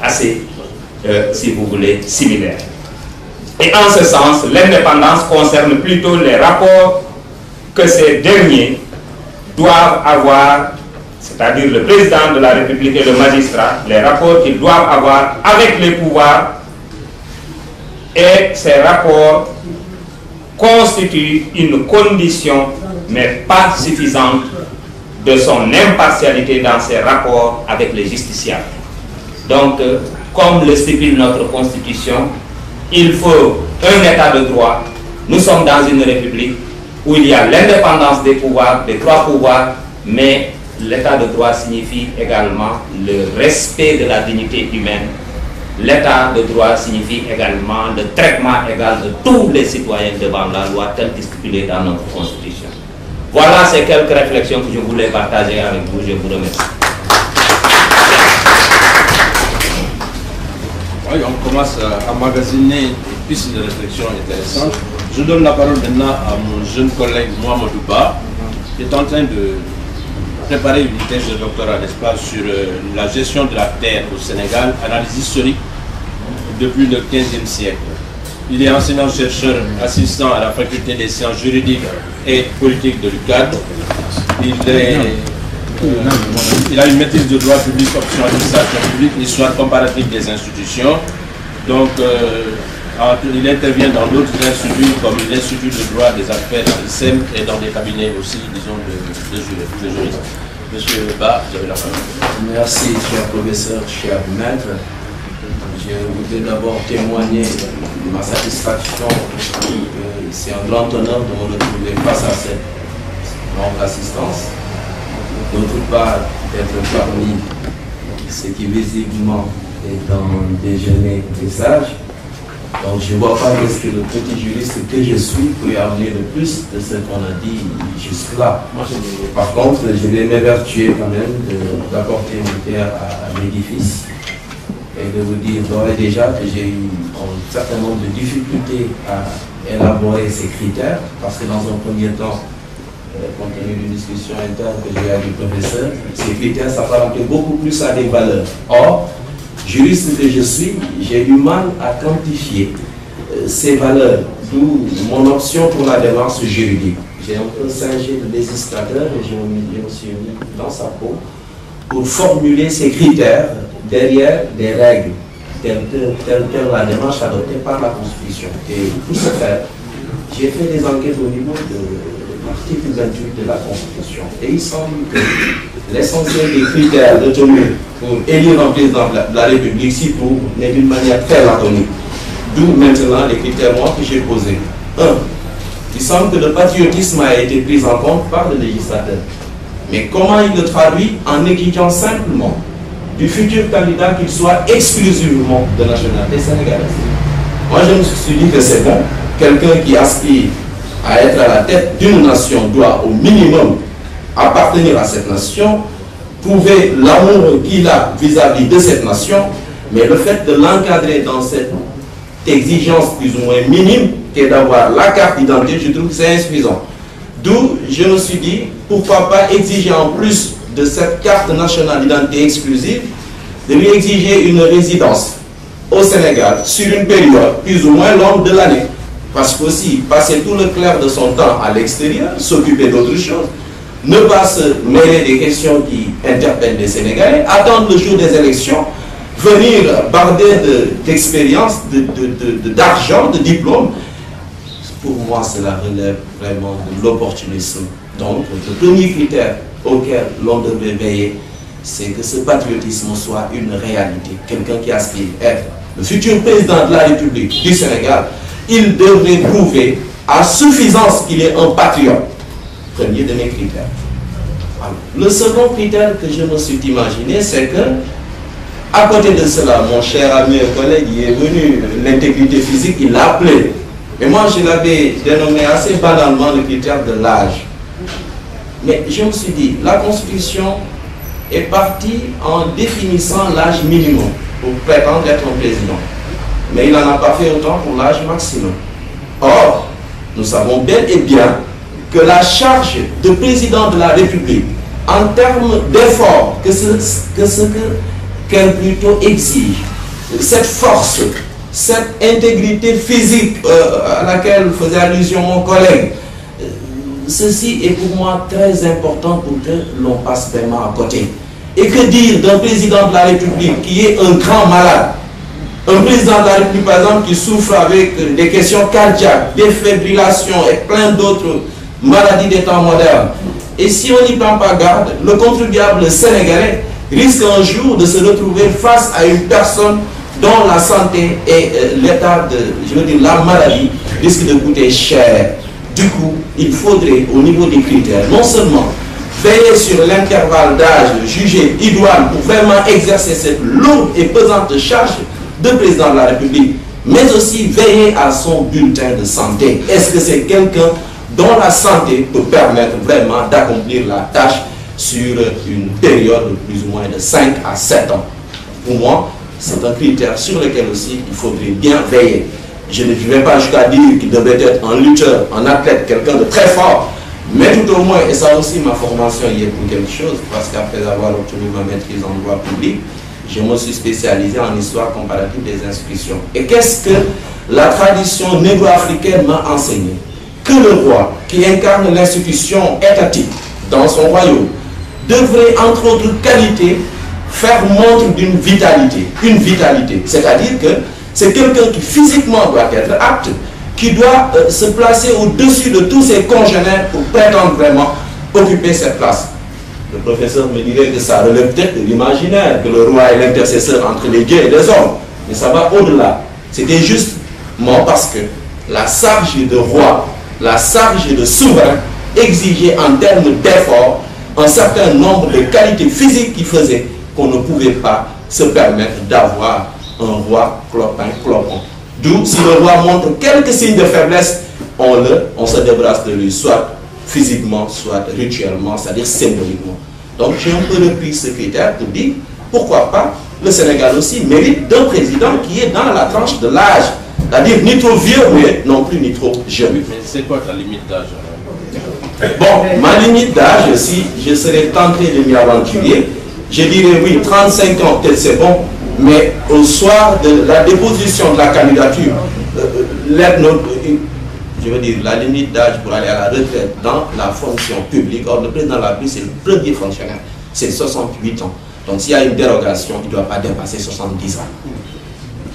assez, si vous voulez, similaires. Et en ce sens, l'indépendance concerne plutôt les rapports que ces derniers doivent avoir, c'est-à-dire le président de la République et le magistrat, les rapports qu'ils doivent avoir avec les pouvoirs, et ces rapports constituent une condition, mais pas suffisante, de son impartialité dans ses rapports avec les justiciables. Donc, comme le stipule notre Constitution, il faut un état de droit. Nous sommes dans une république où il y a l'indépendance des pouvoirs, des trois pouvoirs, mais l'état de droit signifie également le respect de la dignité humaine. L'état de droit signifie également le traitement égal de tous les citoyens devant la loi tel que stipulé dans notre Constitution. Voilà ces quelques réflexions que je voulais partager avec vous. Je vous remercie. Oui, on commence à magasiner des pistes de réflexion intéressantes. Je donne la parole maintenant à mon jeune collègue Mohamed Ouba, qui est en train de préparer une thèse de doctorat, n'est-ce pas, sur la gestion de la terre au Sénégal, analyse historique depuis le XVe siècle. Il est enseignant-chercheur assistant à la faculté des sciences juridiques et politiques de l'UCAD. Il a une maîtrise de droit public, option administration publique, histoire comparative des institutions. Donc, il intervient dans d'autres instituts comme l'Institut de droit des affaires dans l'ICEM et dans des cabinets aussi, disons, de juristes. Monsieur Ba, vous avez la parole. Merci, cher professeur, cher maître. Je voudrais d'abord témoigner de ma satisfaction. C'est un grand honneur de me retrouver face à cette longue assistance. D'autre part, d'être parmi ce qui visiblement est un déjeuner des sages. Donc je ne vois pas ce que le petit juriste que je suis peut amener le plus de ce qu'on a dit jusque-là. Par contre, je vais m'évertuer quand même d'apporter une pierre à l'édifice et de vous dire d'ores et déjà que j'ai eu un certain nombre de difficultés à élaborer ces critères, parce que dans un premier temps, compte tenu d'une discussion interne que j'ai avec le professeur, ces critères s'apparentaient beaucoup plus à des valeurs. Or, juriste que je suis, j'ai du mal à quantifier ces valeurs, d'où mon option pour la démarche juridique. J'ai un peu singé le législateur et je me suis mis dans sa peau pour formuler ces critères derrière des règles, telle la démarche adoptée par la Constitution. Et pour ce faire, j'ai fait des enquêtes au niveau de l'article 28 de la Constitution. Et il semble que l'essentiel des critères retenus pour élire un président de la République, si pour, n'est d'une manière très laconique. D'où maintenant les critères moi que j'ai posés. 1. Il semble que le patriotisme a été pris en compte par le législateur. Mais comment il le traduit en exigeant simplement du futur candidat qu'il soit exclusivement de nationalité sénégalaise? Moi je me suis dit que c'est bon. Quelqu'un qui aspire à être à la tête d'une nation doit au minimum appartenir à cette nation prouver l'amour qu'il a vis-à-vis de cette nation, mais le fait de l'encadrer dans cette exigence plus ou moins minime, qui est d'avoir la carte d'identité, je trouve que c'est insuffisant. D'où je me suis dit, pourquoi pas exiger en plus de cette carte nationale d'identité exclusive, de lui exiger une résidence au Sénégal sur une période plus ou moins longue de l'année. Parce qu'aussi, passer tout le clair de son temps à l'extérieur, s'occuper d'autres choses, ne pas se mêler des questions qui interpellent les Sénégalais, attendre le jour des élections, venir barder d'expérience, d'argent, de diplôme. Pour moi, cela relève vraiment de l'opportunisme. Donc, le premier critère auquel l'on devrait veiller, c'est que ce patriotisme soit une réalité. Quelqu'un qui aspire à être le futur président de la République du Sénégal, il devrait prouver à suffisance qu'il est un patriote. Premier de mes critères. Alors, le second critère que je me suis imaginé, c'est que, à côté de cela, mon cher ami et collègue, il est venu, l'intégrité physique, il l'a appelé. Et moi, je l'avais dénommé assez banalement le critère de l'âge. Mais je me suis dit, la Constitution est partie en définissant l'âge minimum pour prétendre être un président. Mais il n'en a pas fait autant pour l'âge maximum. Or, nous savons bel et bien que la charge de président de la République, en termes d'effort, que ce qu'elle plutôt exige, cette force, cette intégrité physique à laquelle faisait allusion mon collègue, ceci est pour moi très important pour que l'on passe vraiment à côté. Et que dire d'un président de la République qui est un grand malade, un président de la République par exemple qui souffre avec des questions cardiaques, des fibrillations et plein d'autres maladies des temps modernes. Et si on n'y prend pas garde, le contribuable sénégalais risque un jour de se retrouver face à une personne dont la santé et l'état de, je veux dire, la maladie risque de coûter cher. Du coup, il faudrait, au niveau des critères, non seulement veiller sur l'intervalle d'âge jugé idoine pour vraiment exercer cette lourde et pesante charge de président de la République, mais aussi veiller à son bulletin de santé. Est-ce que c'est quelqu'un dont la santé peut permettre vraiment d'accomplir la tâche sur une période de plus ou moins de 5 à 7 ans? Pour moi, c'est un critère sur lequel aussi il faudrait bien veiller. Je ne vais pas jusqu'à dire qu'il devait être un lutteur, un athlète, quelqu'un de très fort, mais tout au moins, et ça aussi ma formation y est pour quelque chose, parce qu'après avoir obtenu ma maîtrise en droit public, je me suis spécialisé en histoire comparative des inscriptions. Et qu'est-ce que la tradition négro-africaine m'a enseigné? Que le roi, qui incarne l'institution étatique dans son royaume, devrait, entre autres qualités, faire montre d'une vitalité. Une vitalité, c'est-à-dire que c'est quelqu'un qui physiquement doit être apte, qui doit se placer au-dessus de tous ses congénères pour prétendre vraiment occuper cette place. Le professeur me dirait que ça relève peut-être de l'imaginaire, que le roi est l'intercesseur entre les dieux et les hommes. Mais ça va au-delà. C'était justement parce que la charge de roi, la charge de souverain exigeait en termes d'effort un certain nombre de qualités physiques qui faisaient qu'on ne pouvait pas se permettre d'avoir un roi clopin. D'où, si le roi montre quelques signes de faiblesse, on se débarrasse de lui, soit physiquement, soit rituellement, c'est-à-dire symboliquement. Donc j'ai un peu repris ce critère pour dire, pourquoi pas, le Sénégal aussi mérite d'un président qui est dans la tranche de l'âge, c'est-à-dire ni trop vieux, mais non plus ni trop jeune. Mais c'est quoi ta limite d'âge? Bon, ma limite d'âge, si je serais tenté de m'y aventurer, je dirais oui, 35 ans, peut-être c'est bon, mais au soir de la déposition de la candidature, je veux dire, la limite d'âge pour aller à la retraite dans la fonction publique, or le président de la République, c'est le premier fonctionnaire, c'est 68 ans. Donc s'il y a une dérogation, il ne doit pas dépasser 70 ans.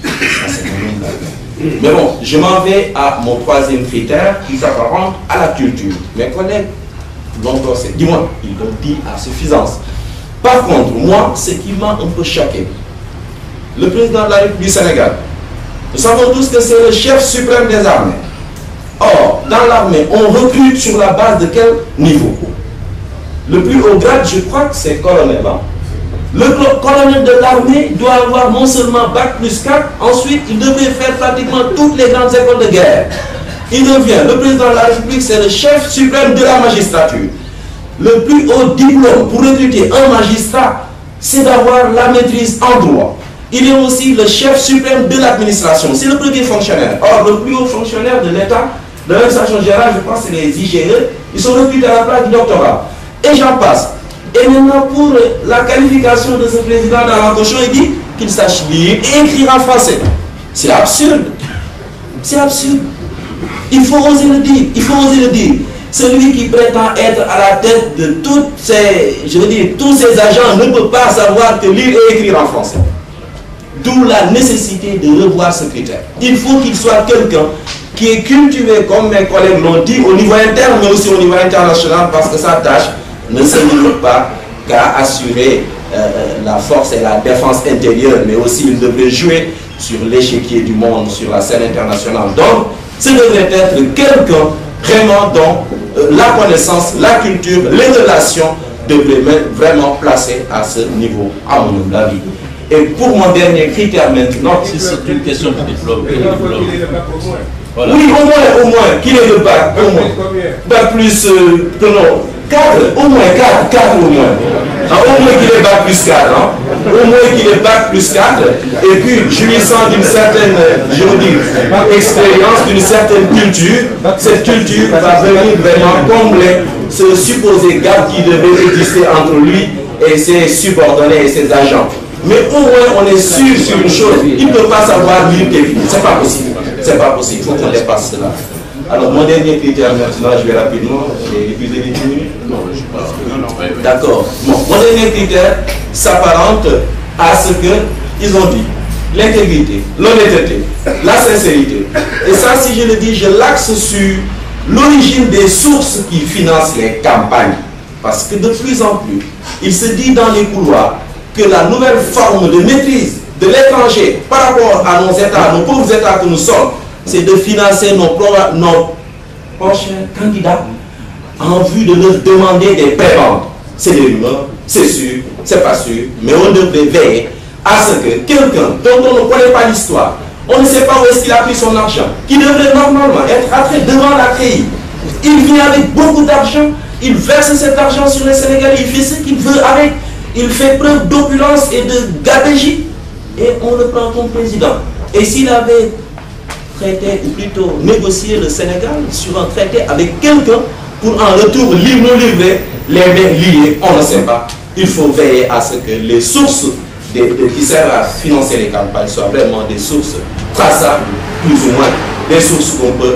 Ça, c'est mon nombre d'âge. Mais bon, je m'en vais à mon troisième critère qui s'apparente à la culture. Mes collègues l'ont pensé, dis-moi, ils l'ont dit à suffisance. Par contre, moi, ce qui m'a un peu choqué, le président de la République du Sénégal, nous savons tous que c'est le chef suprême des armées. Or, dans l'armée, on recrute sur la base de quel niveau? Le plus haut grade, je crois que c'est colonel. Hein? Le colonel de l'armée doit avoir non seulement bac plus 4, ensuite il devrait faire pratiquement toutes les grandes écoles de guerre. Il revient, le président de la République, c'est le chef suprême de la magistrature. le plus haut diplôme pour recruter un magistrat, c'est d'avoir la maîtrise en droit. Il est aussi le chef suprême de l'administration, c'est le premier fonctionnaire. Or, le plus haut fonctionnaire de l'État, de l'administration générale, je pense, c'est les IGE, ils sont recrutés à la place du doctorat. Et j'en passe. Et maintenant, pour la qualification de ce président dans l'encochon, il dit qu'il sache lire et écrire en français. C'est absurde. C'est absurde. Il faut oser le dire. Il faut oser le dire. Celui qui prétend être à la tête de toutes ces, je veux dire, tous ces agents ne peut pas savoir que lire et écrire en français. D'où la nécessité de revoir ce critère. Il faut qu'il soit quelqu'un qui est cultivé, comme mes collègues l'ont dit, au niveau interne, mais aussi au niveau international, parce que sa tâche ne se limite pas qu'à assurer la force et la défense intérieure, mais aussi il devrait jouer sur l'échiquier du monde, sur la scène internationale. Donc, ce devrait être quelqu'un vraiment dont la connaissance, la culture, les relations devraient vraiment placer à ce niveau, à mon avis. Et pour mon dernier critère maintenant... Si c'est une question de diplôme, voilà. Oui, au moins, qu'il ait le bac, au moins. Bac plus, non, 4, au moins 4 au moins. Au moins qu'il ait bac plus 4, hein. Au moins qu'il ait bac plus 4, et puis jouissant d'une certaine, je veux dire, expérience, d'une certaine culture, cette culture va venir vraiment combler ce supposé gap qui devait exister entre lui et ses subordonnés et ses agents. Mais au moins on est sûr sur une chose, il ne peut pas savoir lire et écrire, c'est pas possible. C'est pas possible, il faut qu'on dépasse cela. Alors, mon dernier critère maintenant, je vais rapidement, j'ai plus de 10 minutes. Non, je pense que... D'accord. Bon, mon dernier critère s'apparente à ce qu'ils ont dit. L'intégrité, l'honnêteté, la sincérité. Et ça, si je le dis, je l'axe sur l'origine des sources qui financent les campagnes. Parce que de plus en plus, il se dit dans les couloirs que la nouvelle forme de maîtrise de l'étranger par rapport à nos États, nos pauvres États que nous sommes, c'est de financer nos prochains candidats en vue de leur demander des prébendes. C'est des rumeurs, c'est sûr, c'est pas sûr, mais on devrait veiller à ce que quelqu'un dont on ne connaît pas l'histoire, on ne sait pas où est-ce qu'il a pris son argent, qui devrait normalement être entré devant la CREI. Il vient avec beaucoup d'argent, il verse cet argent sur les Sénégalais, il fait ce qu'il veut avec, il fait preuve d'opulence et de gabegie. Et on le prend comme président. Et s'il avait traité, ou plutôt négocié le Sénégal sur un traité avec quelqu'un pour en retour nous livrer les mains liées, on ne sait pas. Il faut veiller à ce que les sources qui servent à financer les campagnes soient vraiment des sources traçables, plus ou moins, des sources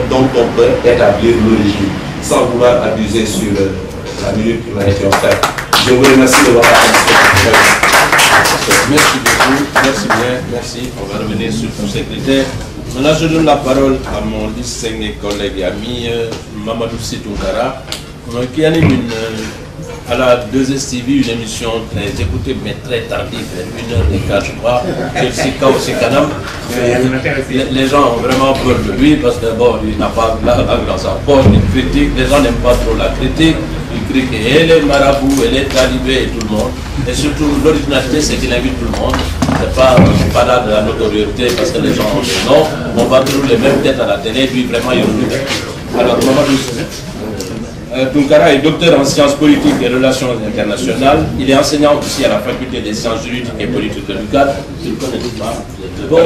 dont on peut établir l'origine, sans vouloir abuser sur la minute qui m'a été offerte. Je vous remercie de votre attention. Merci beaucoup, merci bien, merci. On va revenir sur tous ces critères. Maintenant, je donne la parole à mon distingué collègue et ami Mamadou Sy Tounkara, qui anime à la 2STV une émission très écoutée mais très tardive, 1h15 je crois, c'est Kao Kanam. Les gens ont vraiment peur de lui parce que bon, il n'a pas la langue dans sa poche, il critique, les gens n'aiment pas trop la critique, il critique et les marabouts, et les talibés et tout le monde. Et surtout l'originalité c'est qu'il invite tout le monde, c'est pas là de la notoriété parce que les gens ont des noms, on va trouver les mêmes têtes à la télé, puis vraiment il y a une... Alors Mamadou Tounkara est docteur en sciences politiques et relations internationales. Il est enseignant aussi à la faculté des sciences juridiques et politiques de l'UCAD. Je ne connais pas. Bon,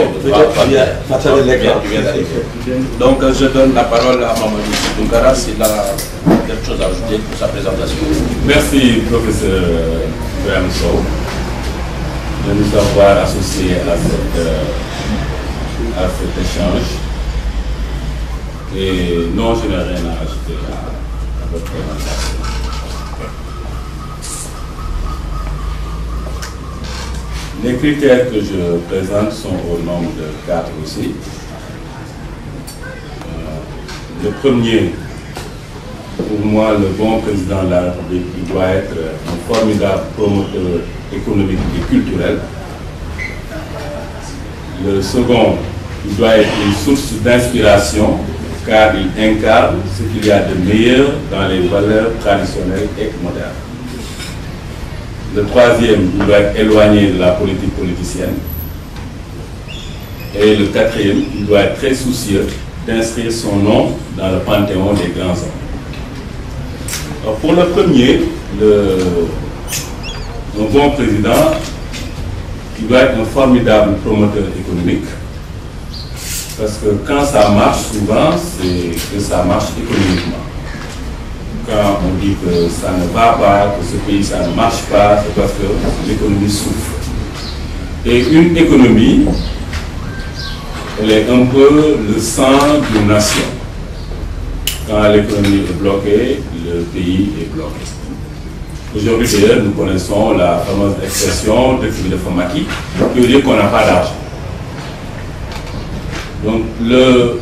donc je donne la parole à Mamadou Sy Tounkara s'il a quelque chose à ajouter pour sa présentation. Merci professeur Graham Sow de nous avoir associés à cet échange. Et non, je n'ai rien à ajouter à votre présentation. Les critères que je présente sont au nombre de 4 aussi. Le premier, pour moi, le bon président de la République, il doit être un formidable promoteur économique et culturel. Le second, il doit être une source d'inspiration, car il incarne ce qu'il y a de meilleur dans les valeurs traditionnelles et modernes. Le troisième, il doit être éloigné de la politique politicienne. Et le quatrième, il doit être très soucieux d'inscrire son nom dans le panthéon des grands hommes. Alors, pour le premier, un bon président, il doit être un formidable promoteur économique. Parce que quand ça marche, souvent, c'est que ça marche économiquement. Quand on dit que ça ne va pas, que ce pays, ça ne marche pas, c'est parce que l'économie souffre. Et une économie, elle est un peu le sang d'une nation. Quand l'économie est bloquée, le pays est bloqué. Aujourd'hui, d'ailleurs, nous connaissons la fameuse expression de Philippe Famaki, qui veut dire qu'on n'a pas d'argent. Donc, le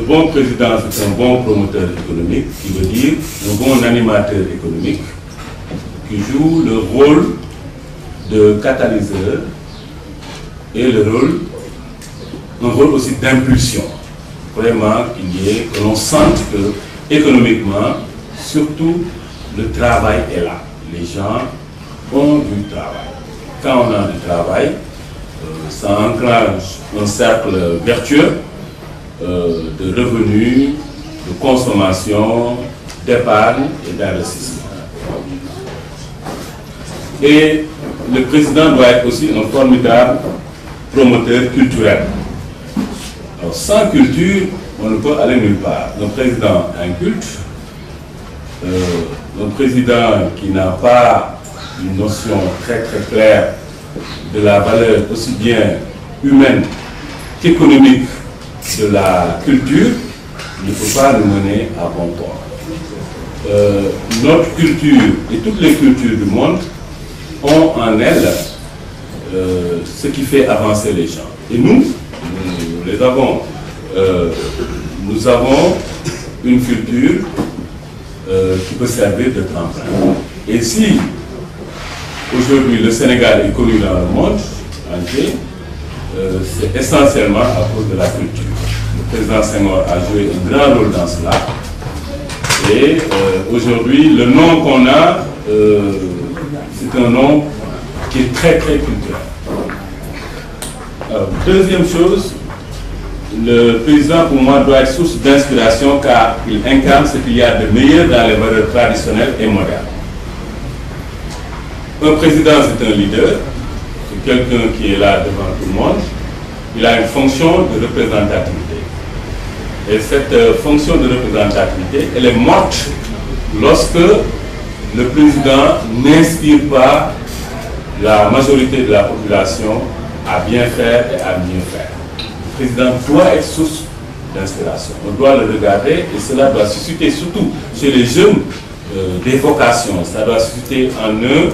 bon président, c'est un bon promoteur économique, qui veut dire un bon animateur économique, qui joue le rôle de catalyseur et un rôle aussi d'impulsion. Vraiment, que l'on sente que, économiquement, surtout, le travail est là. Les gens ont du travail. Quand on a du travail, ça enclenche un cercle vertueux de revenus, de consommation, d'épargne et d'investissement. Et le président doit être aussi un formidable promoteur culturel. Alors, sans culture, on ne peut aller nulle part. Le président inculte, un président qui n'a pas une notion très claire de la valeur aussi bien humaine qu'économique de la culture, ne peut pas le mener à bon port. Notre culture et toutes les cultures du monde ont en elles ce qui fait avancer les gens. Et nous les avons. Nous avons une culture qui peut servir de tremplin. Et si aujourd'hui le Sénégal est connu dans le monde entier, c'est essentiellement à cause de la culture. Le président Senghor a joué un grand rôle dans cela. Et aujourd'hui, le nom qu'on a, c'est un nom qui est très culturel. Alors, deuxième chose, le président pour moi doit être source d'inspiration car il incarne ce qu'il y a de meilleur dans les valeurs traditionnelles et modernes. Un président, c'est un leader, c'est quelqu'un qui est là devant tout le monde. Il a une fonction de représentativité. Et cette fonction de représentativité, elle est morte lorsque le président n'inspire pas la majorité de la population à bien faire et à mieux faire. Le président doit être source d'inspiration. On doit le regarder et cela doit susciter, surtout chez les jeunes, des vocations. Ça doit susciter en eux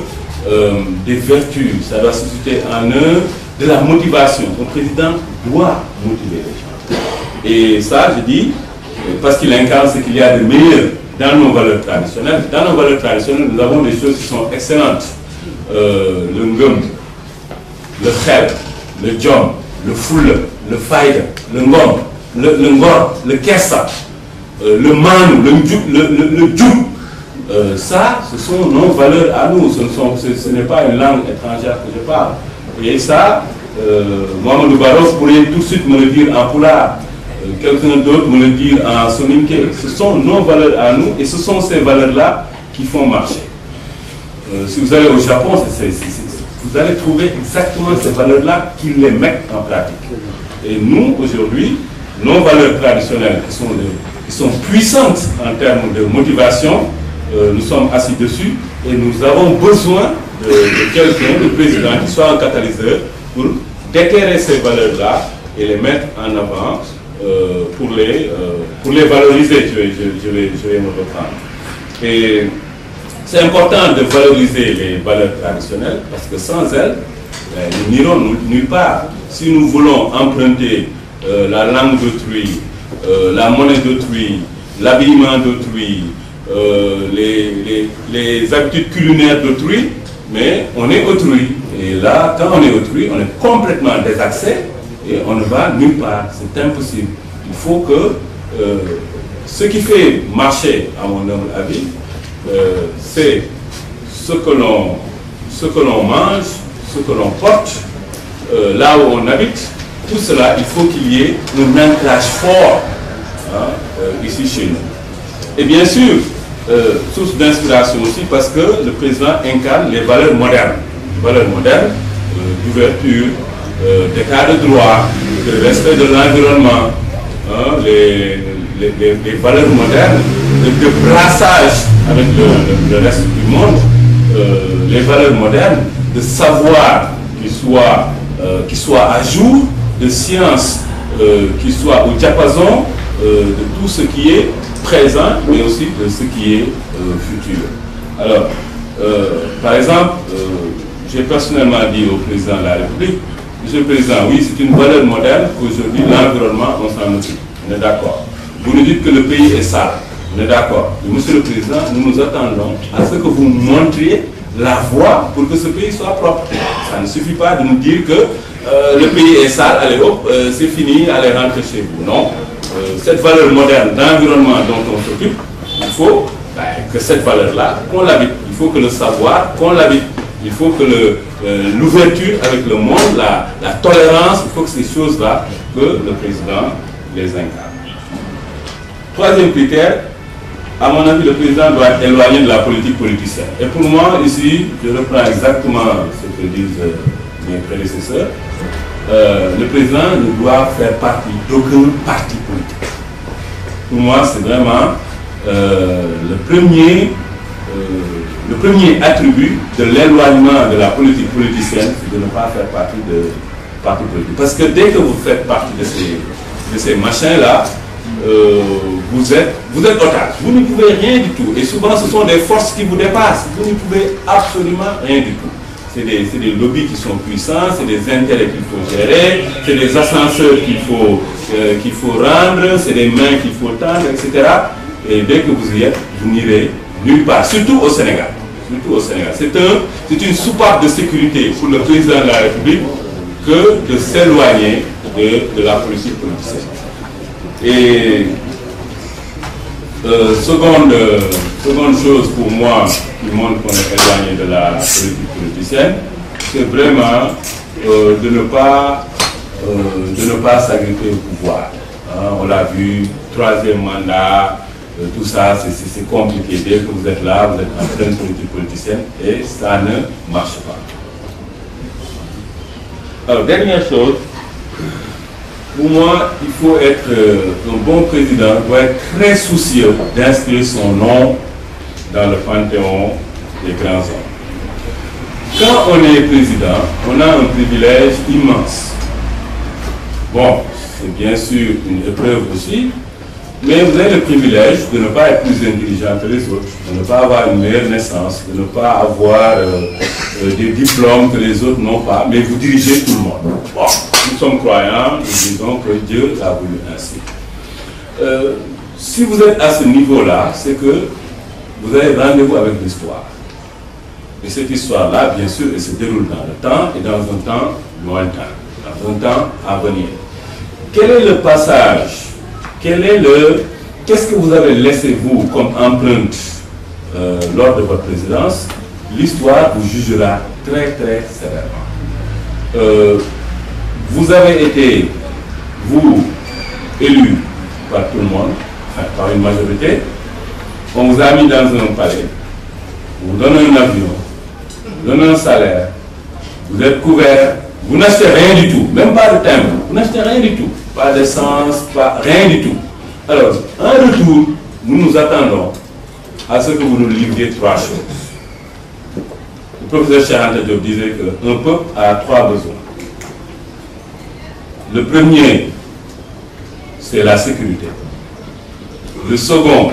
des vertus. Ça doit susciter en eux de la motivation. Le président doit motiver les gens. Et ça, je dis, parce qu'il incarne ce qu'il y a de meilleur dans nos valeurs traditionnelles. Dans nos valeurs traditionnelles, nous avons des choses qui sont excellentes. Le ngum, le khel, le jom, le foule, le faïda, le ngom, le ngor, le kessa, le manu, le djoub. Ça, ce sont nos valeurs à nous. Ce n'est pas une langue étrangère que je parle. Et ça, Mohamed Barros pourrait tout de suite me le dire en poulard. Quelqu'un d'autre me le dire en soninké. Ce sont nos valeurs à nous et ce sont ces valeurs-là qui font marcher. Si vous allez au Japon, vous allez trouver exactement ces valeurs-là qui les mettent en pratique. Et nous, aujourd'hui, nos valeurs traditionnelles qui sont puissantes en termes de motivation, nous sommes assis dessus et nous avons besoin de quelqu'un, de président, qui soit un catalyseur pour déterrer ces valeurs-là et les mettre en avant pour les valoriser. Je vais me reprendre. Et c'est important de valoriser les valeurs traditionnelles parce que sans elles, nous n'irons nulle part. Si nous voulons emprunter la langue d'autrui, la monnaie d'autrui, l'habillement d'autrui, les habitudes culinaires d'autrui, mais on est autrui. Et là, quand on est autrui, on est complètement désaxé et on ne va nulle part. C'est impossible. Il faut que ce qui fait marcher, à mon humble avis, c'est ce que l'on mange, ce que l'on porte, là où on habite. Tout cela, il faut qu'il y ait un ancrage fort ici chez nous. Et bien sûr, source d'inspiration aussi parce que le président incarne les valeurs modernes. Les valeurs modernes d'ouverture, d'état de droit, de respect de l'environnement, hein, les valeurs modernes de brassage avec le reste du monde, les valeurs modernes de savoir qui soit à jour, de science qui soit au diapason de tout ce qui est présent, mais aussi de ce qui est futur. Alors, par exemple, j'ai personnellement dit au président de la République, Monsieur le Président, oui, c'est une valeur moderne qu'aujourd'hui l'environnement, on s'en occupe. On est d'accord. Vous nous dites que le pays est sale. On est d'accord. Monsieur le Président, nous nous attendons à ce que vous montriez la voie pour que ce pays soit propre. Ça ne suffit pas de nous dire que le pays est sale, allez hop, c'est fini, allez rentrer chez vous. Non. Cette valeur moderne d'environnement dont on s'occupe, il faut que cette valeur-là, qu'on l'habite. Il faut que le savoir, qu'on l'habite. Il faut que l'ouverture avec le monde, la tolérance, il faut que ces choses-là, que le président les incarne. Troisième critère, à mon avis, le président doit être éloigné de la politique politicienne. Et pour moi, ici, je reprends exactement ce que disent mes prédécesseurs. Le président ne doit faire partie d'aucun parti politique. Pour moi, c'est vraiment le premier attribut de l'éloignement de la politique politicienne, c'est de ne pas faire partie de parti politique. Parce que dès que vous faites partie de ces machins-là, vous êtes otage. Vous ne pouvez rien du tout. Et souvent, ce sont des forces qui vous dépassent. Vous ne pouvez absolument rien du tout. C'est des lobbies qui sont puissants, c'est des intérêts qu'il faut gérer, c'est des ascenseurs qu'il faut rendre, c'est des mains qu'il faut tendre, etc. Et dès que vous y êtes, vous n'irez nulle part, surtout au Sénégal. Surtout au Sénégal. C'est une soupape de sécurité pour le président de la République que de s'éloigner de la politique politicienne. Et seconde chose pour moi qui montre qu'on est éloigné de la politique politicienne, c'est vraiment de ne pas s'agripper au pouvoir. Hein, on l'a vu, troisième mandat, tout ça, c'est compliqué. Dès que vous êtes là, vous êtes en pleine politique politicienne et ça ne marche pas. Alors, dernière chose, pour moi, il faut être un bon président, doit être très soucieux d'inscrire son nom dans le panthéon des grands hommes. Quand on est président, on a un privilège immense. Bon, c'est bien sûr une épreuve aussi, mais vous avez le privilège de ne pas être plus intelligent que les autres, de ne pas avoir une meilleure naissance, de ne pas avoir des diplômes que les autres n'ont pas, mais vous dirigez tout le monde. Bon, nous sommes croyants, nous disons que Dieu l'a voulu ainsi. Si vous êtes à ce niveau-là, c'est que vous avez rendez-vous avec l'histoire. Et cette histoire-là, bien sûr, elle se déroule dans le temps et dans un temps lointain, dans un temps à venir. Quel est le passage? Qu'est-ce que vous avez laissé, vous, comme empreinte lors de votre présidence? L'histoire vous jugera très, très sévèrement. Vous avez été, vous, élu par tout le monde, enfin, par une majorité. On vous a mis dans un palais, on vous donne un avion, on vous donne un salaire, vous êtes couvert, vous n'achetez rien du tout, même pas de timbre, vous n'achetez rien du tout, pas d'essence, rien du tout. Alors, en retour, nous nous attendons à ce que vous nous livriez trois choses. Le professeur Cheikh Anta Diop disait qu'un peuple a trois besoins. Le premier, c'est la sécurité. Le second,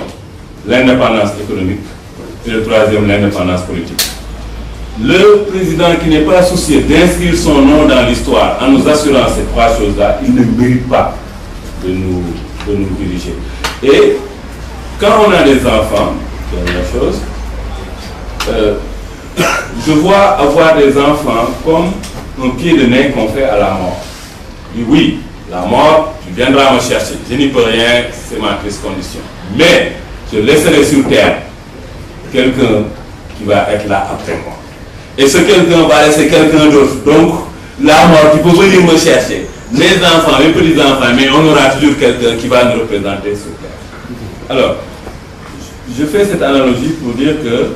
l'indépendance économique. Et le troisième, l'indépendance politique. Le président qui n'est pas soucieux d'inscrire son nom dans l'histoire en nous assurant ces trois choses-là, il ne mérite pas de nous diriger. Et quand on a des enfants, dernière chose, je vois avoir des enfants comme un pied de nez qu'on fait à la mort. Et oui, la mort, tu viendras me chercher. Je n'y peux rien, c'est ma triste condition. Mais je laisserai sur terre quelqu'un qui va être là après moi. Et ce quelqu'un va laisser quelqu'un d'autre. Donc, la mort, tu peux venir me chercher. Les enfants, les petits-enfants, mais on aura toujours quelqu'un qui va nous représenter sur terre. Alors, je fais cette analogie pour dire que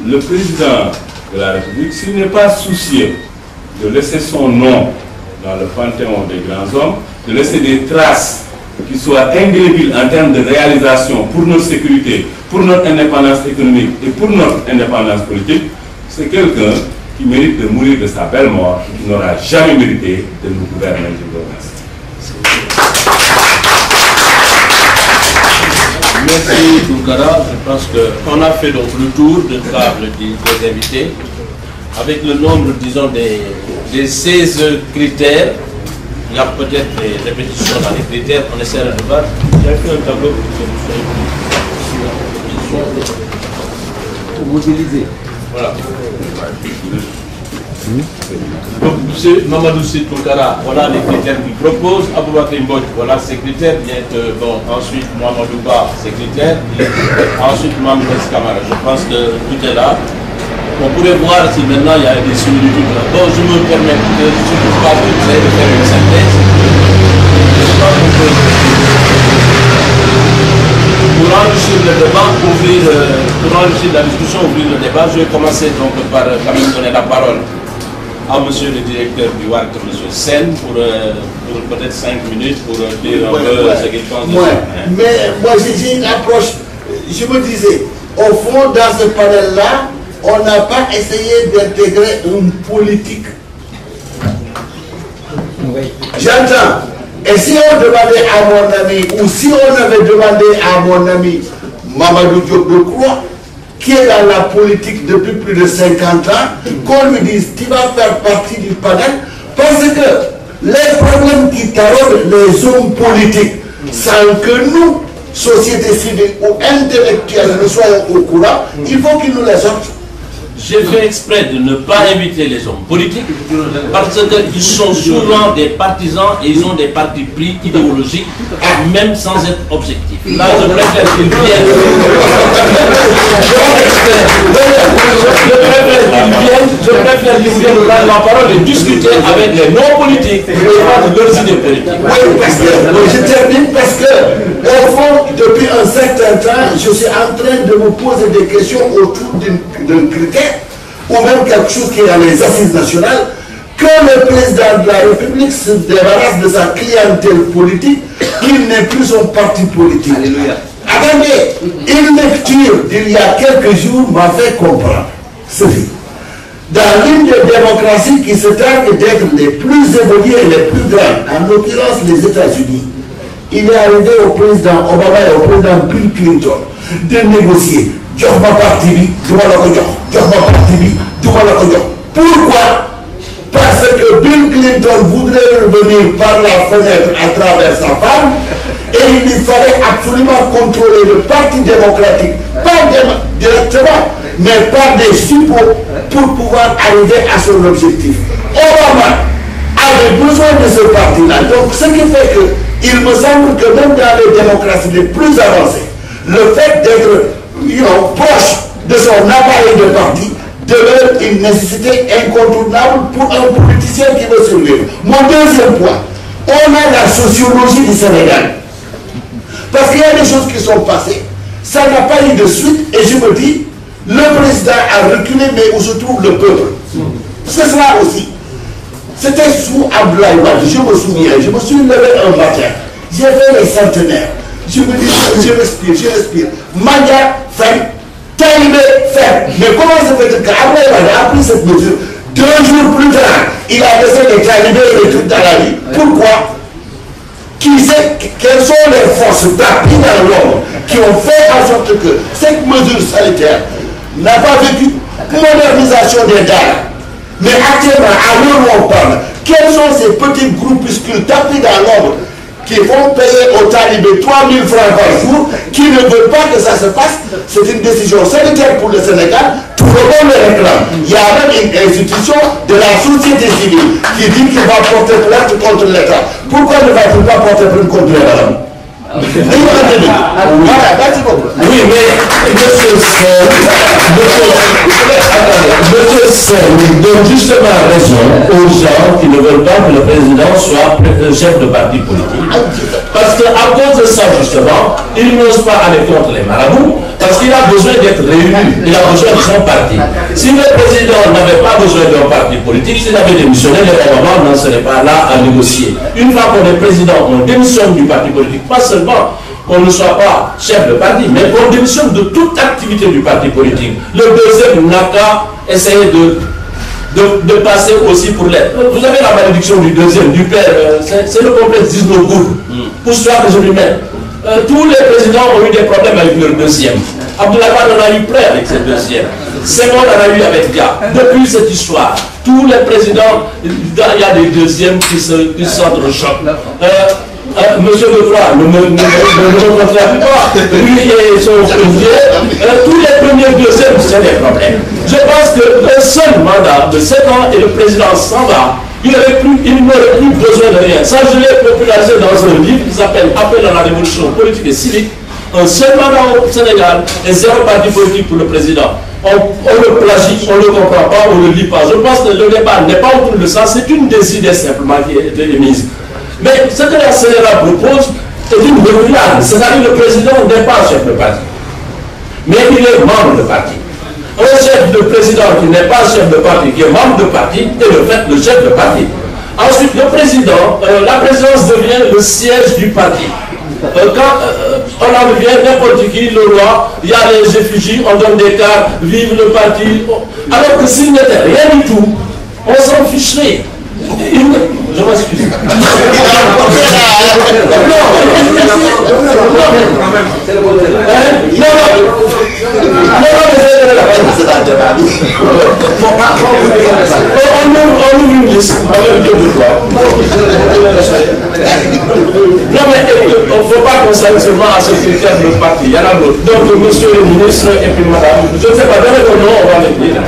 le président de la République, s'il n'est pas soucieux de laisser son nom dans le panthéon des grands hommes, de laisser des traces qui soient indélébiles en termes de réalisation pour notre sécurité, pour notre indépendance économique et pour notre indépendance politique, c'est quelqu'un qui mérite de mourir de sa belle mort et qui n'aura jamais mérité de nous gouverner. Je vous remercie. Merci Tounkara. Je pense qu'on a fait donc le tour de table des invités avec le nombre, disons, des 16 critères. Il y a peut-être des répétitions dans les critères, on essaie de voir. J'ai fait un tableau pour modéliser. Voilà. Donc, M. Mamadou Tounkara, voilà les critères qu'il propose. Aboubakar Mbodj, voilà ses critères. Bon, ensuite, Mohamedou Ba, ses critères. Et ensuite, Mohamed Kamara. Je pense que tout est là. On pourrait voir si maintenant il y a des similitudes. Bon, je me permets de ne pas vous de faire une synthèse. Pour enrichir le débat, pour enrichir la discussion, ouvrir le débat, je vais commencer donc par quand même donner la parole à monsieur le directeur du WARC, monsieur Sen, pour peut-être 5 minutes pour dire un peu ce qu'il pense de ça. Mais moi j'ai une approche, je me disais, au fond dans ce panel-là, on n'a pas essayé d'intégrer une politique. J'entends. Et si on demandait à mon ami, ou si on avait demandé à mon ami Mamadou Diop de Croix, qui est dans la politique depuis plus de 50 ans, qu'on lui dise, tu vas faire partie du panel, parce que les problèmes qui taraudent les hommes politiques, sans que nous, société civile ou intellectuelle, ne soyons au courant, il faut qu'ils nous les sortent. J'ai fait exprès de ne pas inviter les hommes politiques parce qu'ils sont souvent des partisans et ils ont des partis pris idéologiques, même sans être objectifs. Là, je préfère qu'ils viennent. Je préfère qu'ils viennent prendre la parole et discuter avec les non-politiques et prendre leurs idées politiques. Oui, parce que, je termine parce que, au fond, depuis un certain temps, je suis en train de me poser des questions autour d'un critère ou même quelque chose qui est dans les assises nationales, que le président de la République se débarrasse de sa clientèle politique, qu'il n'est plus son parti politique. Alléluia. Attendez, une lecture d'il y a quelques jours m'a fait comprendre ceci. Dans l'une des démocraties qui se targuent d'être les plus évoluées et les plus grandes, en l'occurrence les États-Unis, il est arrivé au président Obama et au président Bill Clinton de négocier. Pourquoi? Parce que Bill Clinton voudrait revenir par la fenêtre à travers sa femme et il lui fallait absolument contrôler le Parti démocratique, pas directement, mais par des suppôts pour pouvoir arriver à son objectif. Obama avait besoin de ce parti-là. Donc ce qui fait que il me semble que même dans les démocraties les plus avancées, le fait d'être proche de son appareil de parti demeure une nécessité incontournable pour un politicien qui veut survivre. Mon deuxième point, on a la sociologie du Sénégal. Parce qu'il y a des choses qui sont passées, ça n'a pas eu de suite, et je me dis, le président a reculé, mais où se trouve le peuple? C'est cela aussi. C'était sous Abdoulaye Wade, je me souviens, je me suis levé un matin, j'ai fait les centenaires, je me dis, je respire. Madia, fait, Talibé, fait. Mais comment se fait-il qu'Abdoulaye Wade a pris cette mesure? 2 jours plus tard, il a laissé les talibés et les trucs dans la vie. Pourquoi? Qui sait quelles sont les forces d'appui dans l'ombre qui ont fait en sorte que cette mesure sanitaire n'a pas vécu modernisation des dates. Mais actuellement, à l'heure où on parle, quels sont ces petits groupuscules tapis dans l'ombre qui vont payer aux talibés 3 000 francs par jour, qui ne veulent pas que ça se passe? C'est une décision sanitaire pour le Sénégal, tout le monde le réclame. Il y a même une institution de la société civile qui dit qu'il va porter plainte contre l'État. Pourquoi ne va-t-il pas porter plainte contre les madame? Voilà, merci beaucoup. Oui, mais monsieur il donne justement raison aux gens qui ne veulent pas que le président soit chef de parti politique. Parce qu'à cause de ça, justement, il n'ose pas aller contre les marabouts, parce qu'il a besoin d'être réélu, il a besoin de son parti. Si le président n'avait pas besoin d'un parti politique, s'il avait démissionné, les Obama n'en seraient pas là à négocier. Une fois qu'on est président, on démissionne du parti politique, pas seulement qu'on ne soit pas chef de parti, mais qu'on démissionne de toute activité du parti politique. Le deuxième n'a qu'à essayer de passer aussi pour l'être. Vous avez la malédiction du deuxième, du père, c'est le complexe d'Isnogoud. Pour cela que je lui mets. Tous les présidents ont eu des problèmes avec leur deuxième. Abdoulaye Wade en a eu plein avec ses deuxièmes. Senghor en a eu avec Dia. Depuis cette histoire, tous les présidents, il y a des deuxièmes qui s'entrechoquent. Monsieur Lefroy, ne me contrarie pas. Lui et son premier, tous les premiers deuxièmes, c'est des problèmes. Je pense qu'un seul mandat de 7 ans et le président s'en va. Il n'aurait plus besoin de rien. Ça, je l'ai popularisé dans un livre qui s'appelle Appel à la révolution politique et civique. Un seul mandat au Sénégal et 0 parti politique pour le président. On le plagie, on ne le comprend pas, on ne le lit pas. Je pense que le débat n'est pas autour de ça, c'est une des idées simplement qui est émise. Mais ce que la CNRA propose est une reculade. C'est-à-dire que le président n'est pas chef de parti. Mais il est membre de parti. Un chef de président qui n'est pas chef de parti, qui est membre de parti, est de fait le chef de parti. Ensuite, le président, la présidence devient le siège du parti. Quand on en revient, n'importe qui, le roi, il y a les effigies, on donne des cartes, vive le parti. Alors que s'il n'était rien du tout, on s'en ficherait. Je m'excuse. On ouvre une liste. Non, mais il ne faut pas qu'on s'arrête seulement à ce critère de parti. Il y en a d'autres. Donc, monsieur le ministre et puis madame, je ne sais pas, donnez le nom, on va les dire.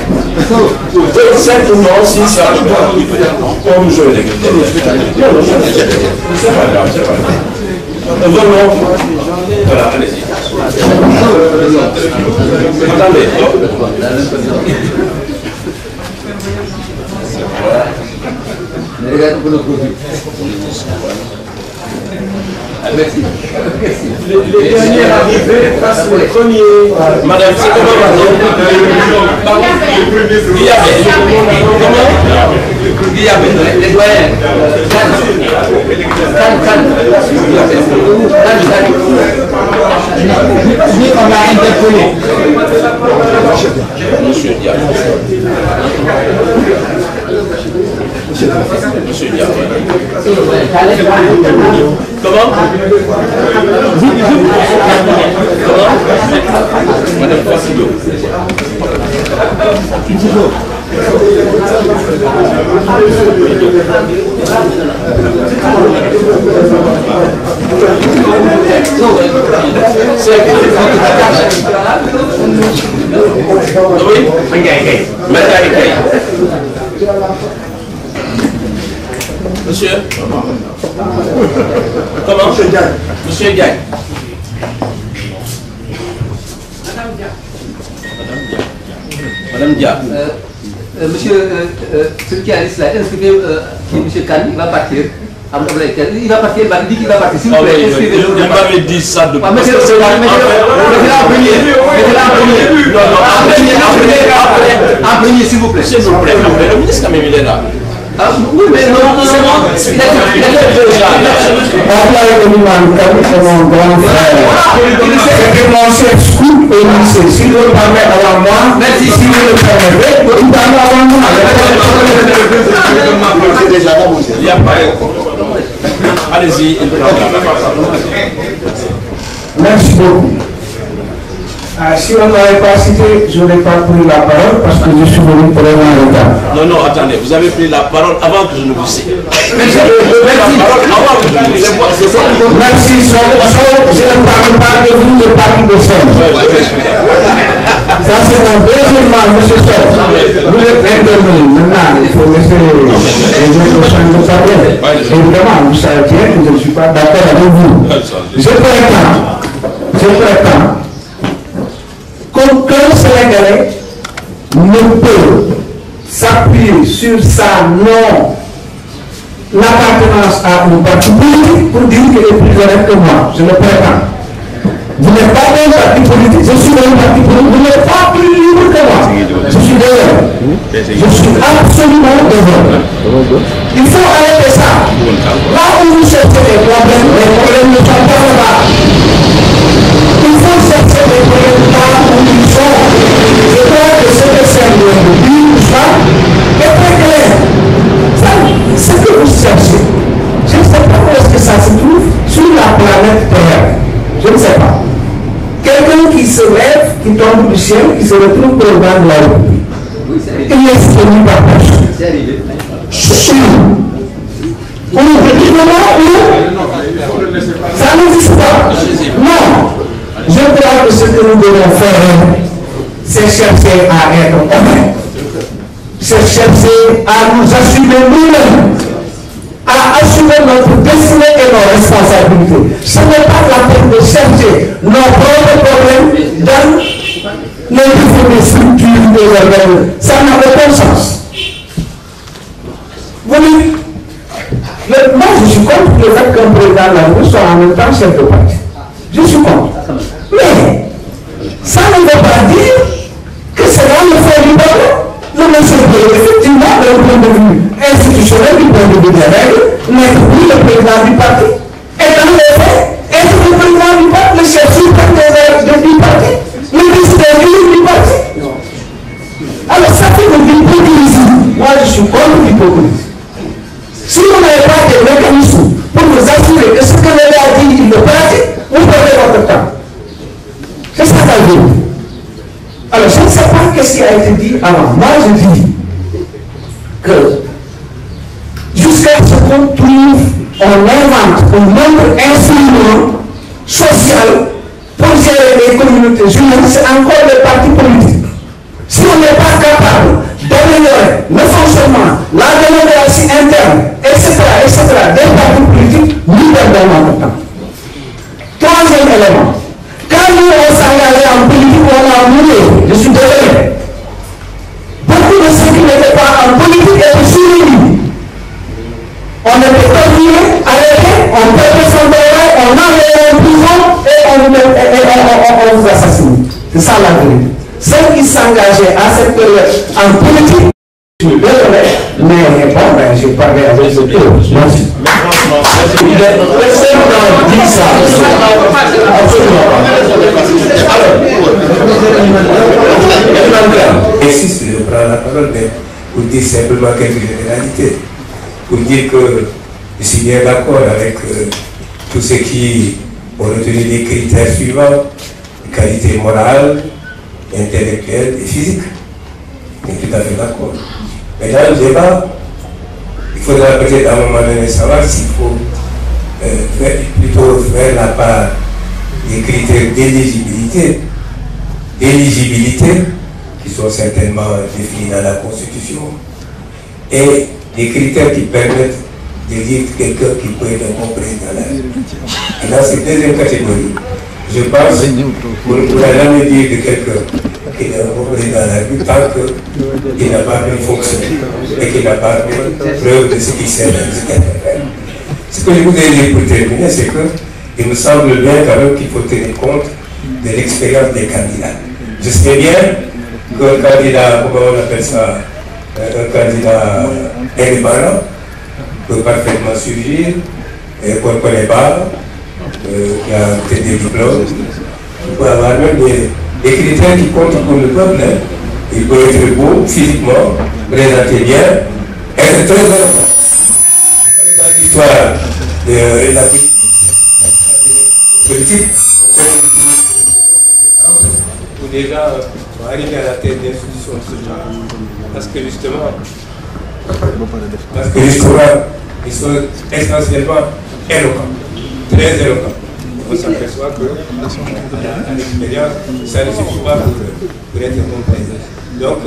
Simplement, si ça comme je l'ai dit. C'est pas grave, c'est pas grave. Voilà, allez-y. Attendez. Merci. Les derniers arrivés passent les premiers. Madame, c'est comment madame? Guillabé. Comment? Guillabé. Les doyens. On a interpellé. Monsieur Diab. Monsieur Diab. Comment? Comment? Madame Fassido. Oui? Monsieur? Comment? Monsieur Diagne. Monsieur Diagne. Madame Dia. Monsieur, celui qui a liste là, inscrivez monsieur Kane, il va partir. Il va partir, il m'a dit qu'il va partir. S'il vous plaît, inscrivez-le. Il m'avait dit ça depuis. Mettez-la en premier. Mettez-la en premier. Non, en premier, s'il vous plaît. S'il vous plaît, le ministre quand même il est là. Oui, mais non, c'est bon. Il a déjà. On va comme mon grand frère. C'est mon chef scout et lycée. Si vous le permettez avant moi, merci. Si vous le permettez, vous parlez avant moi. C'est déjà là, il n'y a pas. Allez-y. Merci beaucoup. Si on n'avait pas cité, je n'ai pas pris la parole parce que je suis venu pour un retard. Non, non, attendez, vous avez pris la parole avant que je ne vous cite. Merci. Merci, je ne parle pas de vous, je parle de ça. Ça c'est mon deuxièmement, monsieur Sow. Vous êtes intervenu, maintenant il faut laisser les autres changer de parler. Évidemment, vous savez bien que je ne suis pas d'accord avec vous. Je prétends qu'aucun Sénégalais ne peut s'appuyer sur sa l'appartenance à un parti politique pour dire qu'il est plus honnête que moi. Je le prétends. Vous n'êtes pas un parti politique, je suis un parti politique, vous n'êtes pas plus libre que moi. Je suis dehors. Je suis absolument dehors. Il faut arrêter ça. Là où vous cherchez les problèmes ne sont pas là. Il faut chercher les problèmes là où ils sont. Je crois que ce que c'est de dire ça est très clair. Ce que vous cherchez, je ne sais pas où est-ce que ça se trouve sur la planète Terre. Je ne sais pas. Quelqu'un qui se lève, qui tombe du ciel, qui se retrouve président de la République. Il est soutenu par personne. C'est arrivé. Où? Ça n'existe pas. Non. Je crois que ce que nous devons faire, c'est chercher à être honnête. C'est chercher à nous assumer nous-mêmes, à assumer notre destinée et nos responsabilités. Ce n'est pas la peine de chercher nos propres problèmes dans les différentes structures de l'organisme. Ça n'a aucun sens. Vous dites, moi je suis contre le fait qu'un président de la République soit en même temps chef de parti. Je suis contre. Mais ça ne veut pas dire que c'est là le fait du problème. Le monsieur peut effectivement, d'un point de vue institutionnel, du point de vue des règles, n'être plus le président du parti. Et dans les faits, être le président du parti, le chef suprême du parti, le décideur du parti. Alors ça fait de l'hypocrisie. Moi je suis contre l'hypocrisie. Si vous n'avez pas de mécanismes pour vous assurer que ce que le gars dit, il le pratique, vous perdez votre temps. C'est ça la vie. Alors, je ne sais pas ce qui a été dit avant. Moi, je dis que jusqu'à ce qu'on trouve, on invente un nombre instrument social pour gérer les communautés humaines, c'est encore le parti politique. Si on n'est pas capable d'améliorer le fonctionnement, la démocratie interne, etc., des partis politiques, nous perdons notre temps. Troisième élément. Quand nous on s'engageait en politique, on a mouru. Je suis désolé. Beaucoup de ceux qui n'étaient pas en politique étaient soumis. On était torturés, arrêtés, on perdait son travail, on envoyait en prison et on vous assassinait. C'est ça la vérité. Ceux qui s'engageaient à cette période en politique, je suis désolé, mais bon, j'ai parlé avec ce tour. Merci. Insiste, je prends la parole, mais pour dire simplement quelques généralités. Pour dire que je suis bien d'accord avec tous ceux qui ont retenu les critères suivants: qualité morale, intellectuelle et physique. Je suis tout à fait d'accord. Mais dans le débat, il faudra peut-être à un moment donné savoir s'il faut plutôt faire la part des critères d'éligibilité, qui sont certainement définis dans la Constitution, et des critères qui permettent de dire quelqu'un qui peut être un bon président de la République. Et dans cette deuxième catégorie, je pense qu'on ne pourra jamais dire de quelqu'un qui est un bon président de la République tant qu'il n'a pas pu fonctionner et qu'il n'a pas fait preuve de ce qu'il sait dans ce qu'il fait. Ce que je voudrais dire pour terminer, c'est qu'il me semble bien quand même qu'il faut tenir compte de l'expérience des candidats. Je sais bien qu'un candidat, comment on appelle ça, un candidat indépendant peut parfaitement surgir, et qu'on ne connaît pas, qui a peut-être des diplômes, il peut avoir même des critères qui comptent pour le peuple. Hein. Il peut être beau physiquement, présenter bien, être très important. Dans l'histoire de la politique, où des gens sont arrivés à la tête d'institutions de ce genre. Parce que justement, ils sont essentiellement éloquents, très éloquents. On s'aperçoit qu'à l'expérience, ça ne suffit pas pour être un bon président. Donc,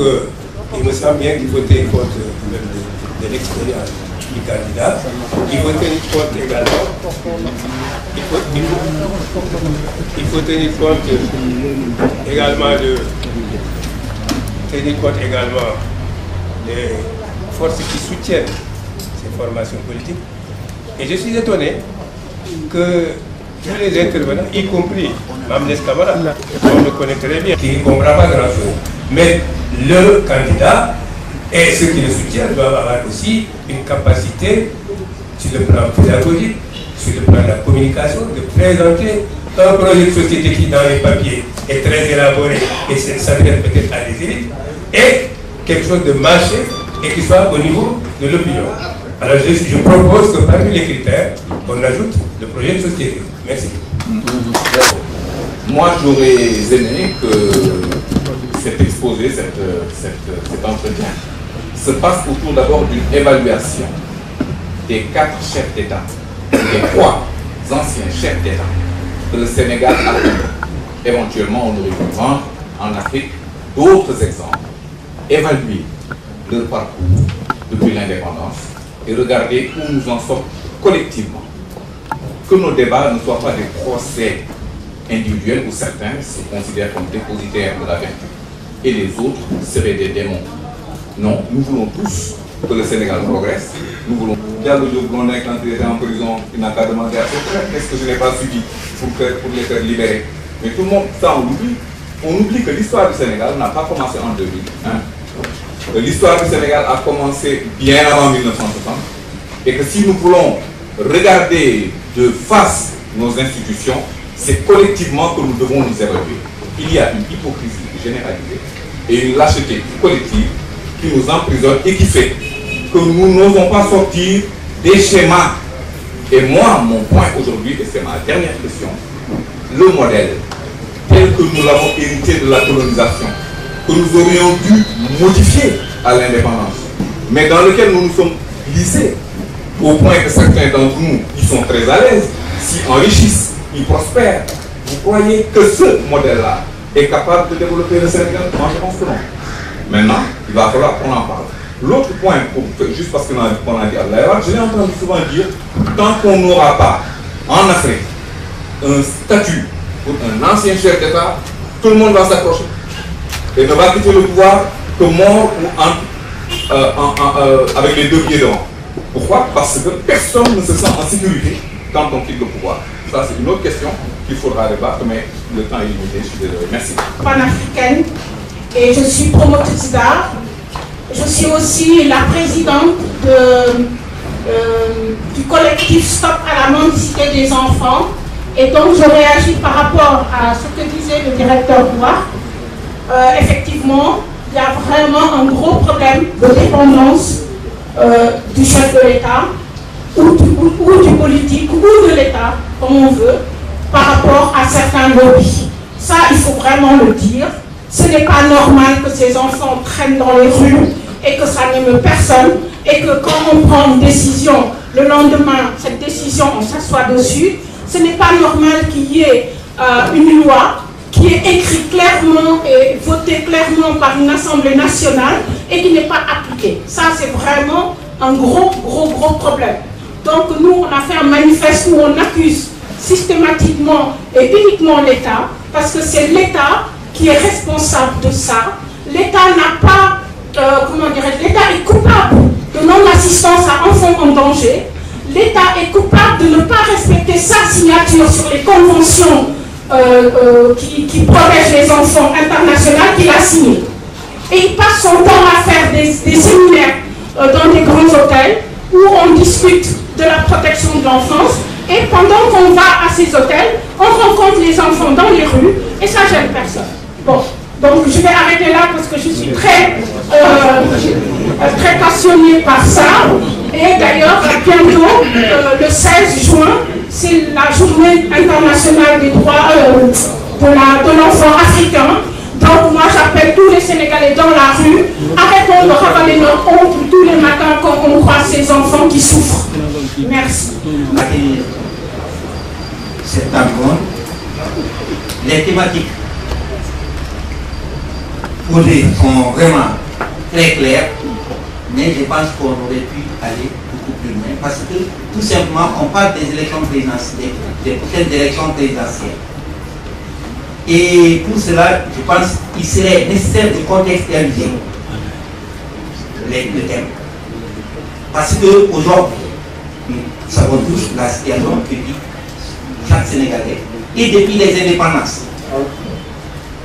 il me semble bien qu'il faut tenir compte de l'expérience du candidat. Il faut tenir compte également. Il faut tenir compte également les forces qui soutiennent ces formations politiques. Et je suis étonné que tous les intervenants, y compris Mamnes Kamara, on le connaît très bien, qui ne comprend pas grand-chose. Mais le candidat et ceux qui le soutiennent doivent avoir aussi une capacité sur le plan pédagogique, sur le plan de la communication, de présenter un projet de société qui, dans les papiers, est très élaboré et s'adresse peut-être à des élites, et quelque chose de marché et qui soit au niveau de l'opinion. Alors je propose que parmi les critères, on ajoute le projet de société. Merci. Moi, j'aurais aimé que cet exposé, cet entretien, se passe autour d'abord d'une évaluation des 4 chefs d'État, des 3 anciens chefs d'État que le Sénégal a connu. Éventuellement, on aurait pu prendre en Afrique d'autres exemples, évaluer leur parcours depuis l'indépendance et regarder où nous en sommes collectivement. Que nos débats ne soient pas des procès individuels où certains se considèrent comme dépositaires de la vertu et les autres seraient des démons. Non, nous voulons tous que le Sénégal progresse. Nous voulons. Diallo Diop-Blondin, quand il était en prison, il n'a qu'à demander à ses frères. Est-ce que je n'ai pas suivi pour les faire libérer? Mais tout le monde, ça on oublie. On oublie que l'histoire du Sénégal n'a pas commencé en 2000. Hein. L'histoire du Sénégal a commencé bien avant 1960. Et que si nous voulons regarder de face nos institutions, c'est collectivement que nous devons nous évaluer. Il y a une hypocrisie généralisée et une lâcheté collective qui nous emprisonne et qui fait que nous n'osons pas sortir des schémas. Et moi, mon point aujourd'hui, et c'est ma dernière question, le modèle tel que nous l'avons hérité de la colonisation, que nous aurions dû modifier à l'indépendance, mais dans lequel nous nous sommes glissés, au point que certains d'entre nous, ils sont très à l'aise, s'y enrichissent, ils prospèrent. Vous croyez que ce modèle-là est capable de développer le Sénégal? Moi, je pense que non. Maintenant, il va falloir qu'on en parle. L'autre point, juste parce qu'on a dit à l'aéroport, je l'ai entendu souvent dire, tant qu'on n'aura pas en Afrique un statut pour un ancien chef d'État, tout le monde va s'accrocher. Et ne va quitter le pouvoir que mort ou avec les 2 pieds devant. Pourquoi? Parce que personne ne se sent en sécurité quand on quitte le pouvoir. Ça, c'est une autre question qu'il faudra débattre, mais le temps est limité, je suis désolé. Merci. Panafricaine, et je suis promotrice d'art. Je suis aussi la présidente du collectif Stop à la mendicité des enfants. Et donc, je réagis par rapport à ce que disait le directeur Bois. Effectivement, il y a vraiment un gros problème de dépendance du chef de l'État, ou du politique, ou de l'État, comme on veut, par rapport à certains lobbies. Ça, il faut vraiment le dire. Ce n'est pas normal que ces enfants traînent dans les rues et que ça n'émeut personne, et que quand on prend une décision, le lendemain, cette décision, on s'assoit dessus. Ce n'est pas normal qu'il y ait une loi qui est écrite clairement et votée clairement par une Assemblée nationale et qui n'est pas appliquée. Ça, c'est vraiment un gros problème. Donc nous, on a fait un manifeste où on accuse systématiquement et uniquement l'État, parce que c'est l'État qui est responsable de ça. L'État n'a pas, l'État est coupable de non-assistance à enfants en danger. L'État est coupable de ne pas respecter sa signature sur les conventions qui protègent les enfants internationales qu'il a signées. Et il passe son temps à faire des séminaires dans des grands hôtels où on discute de la protection de l'enfance. Et pendant qu'on va à ces hôtels, on rencontre les enfants dans les rues et ça gêne personne. Bon, donc je vais arrêter là parce que je suis très passionnée par ça. Et d'ailleurs, bientôt, le 16 juin, c'est la journée internationale des droits de l'enfant africain. Donc moi, j'appelle tous les Sénégalais dans la rue, arrêtons de ravaler notre honte tous les matins quand on croise ces enfants qui souffrent. Merci. Cette rencontre, les thématiques posées sont vraiment très claires, mais je pense qu'on aurait pu aller beaucoup plus loin parce que tout simplement on parle des élections présidentielles, des prochaines élections présidentielles. Et pour cela, je pense qu'il serait nécessaire de contextualiser le thème. Parce qu'aujourd'hui, nous savons tous la situation que vit chaque Sénégalais. Et depuis les indépendances,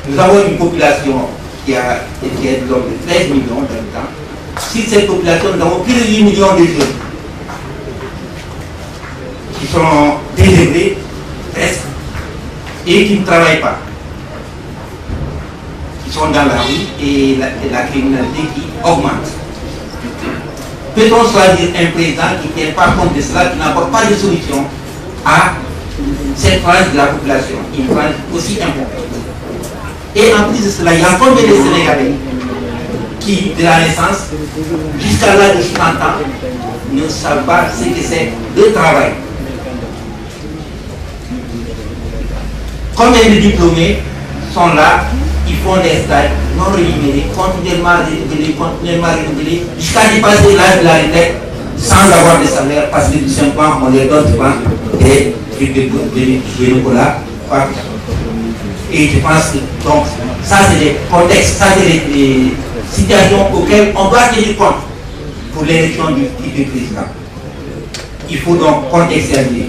nous avons une population qui est de l'ordre de 13 millions d'habitants. Sur cette population, nous avons plus de 8 millions de jeunes qui sont désœuvrés, presque, et qui ne travaillent pas. Ils sont dans la rue et la criminalité qui augmente. Peut-on choisir un président qui ne tient pas compte de cela, qui n'apporte pas de solution à cette frange de la population, une frange aussi importante? Et en plus de cela, il y a combien de Sénégalais qui, de la naissance jusqu'à l'âge de 50 ans, ne savent pas ce que c'est le travail? Combien de diplômés sont là, ils font des stages non rémunérés, continuellement renouvelés, jusqu'à dépasser l'âge de la retraite sans avoir de salaire parce que tout simplement on les donne souvent des trucs de Nicolas. Et je pense que donc, ça c'est des contextes, ça c'est des situations auxquelles on doit tenir compte pour l'élection du président. Il faut donc contextualiser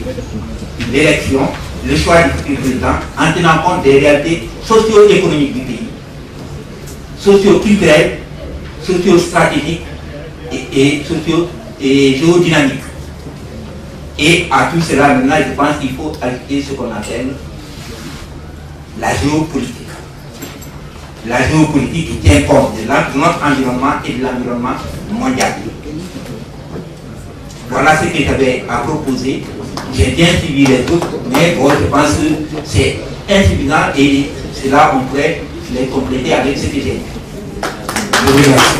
l'élection, le choix du président en tenant compte des réalités socio-économiques du pays, socio-culturelles, socio-stratégiques et géodynamiques. Et à tout cela, maintenant, je pense qu'il faut ajouter ce qu'on appelle la géopolitique. La géopolitique qui tient compte de notre environnement et de l'environnement mondial. Voilà ce que j'avais à proposer. J'ai bien suivi les autres, mais bon, je pense que c'est insuffisant et cela, on pourrait les compléter avec ce que j'ai dit. Je vous remercie.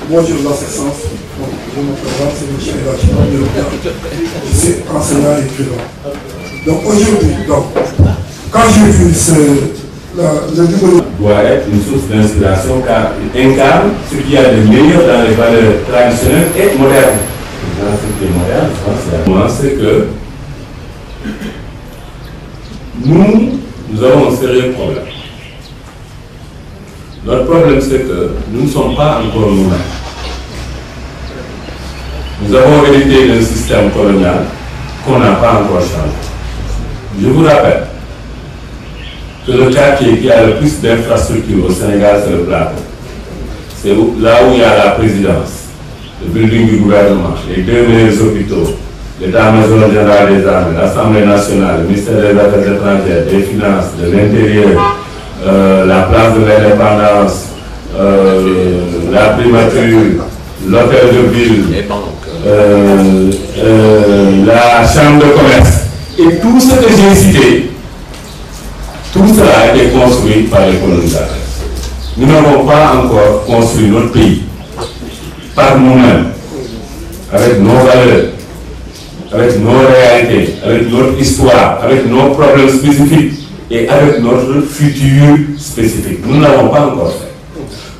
Bonjour, dans ce sens. Je me présente, c'est Michel Lachman. Je suis enseignant et écrivain. Donc aujourd'hui, quand j'ai vu le numéro doit être une source d'inspiration car il incarne ce qu'il y a de meilleur dans les valeurs traditionnelles et modernes. Dans ce qui est moderne, c'est que nous avons un sérieux problème. Notre problème, c'est que nous ne sommes pas encore nous-mêmes. Nous avons hérité d'un système colonial qu'on n'a pas encore changé. Je vous rappelle que le quartier qui a le plus d'infrastructures au Sénégal, c'est le Plateau. C'est là où il y a la présidence, le building du gouvernement, les 2 meilleurs hôpitaux, l'état-major général des armées, l'Assemblée nationale, le ministère des Affaires étrangères, des Finances, de l'Intérieur, la place de l'indépendance, la primature, l'hôtel de ville, la chambre de commerce. Et tout ce que j'ai cité, tout cela a été construit par les colonisateurs. Nous n'avons pas encore construit notre pays par nous-mêmes, avec nos valeurs, avec nos réalités, avec notre histoire, avec nos problèmes spécifiques et avec notre futur spécifique. Nous ne l'avons pas encore fait.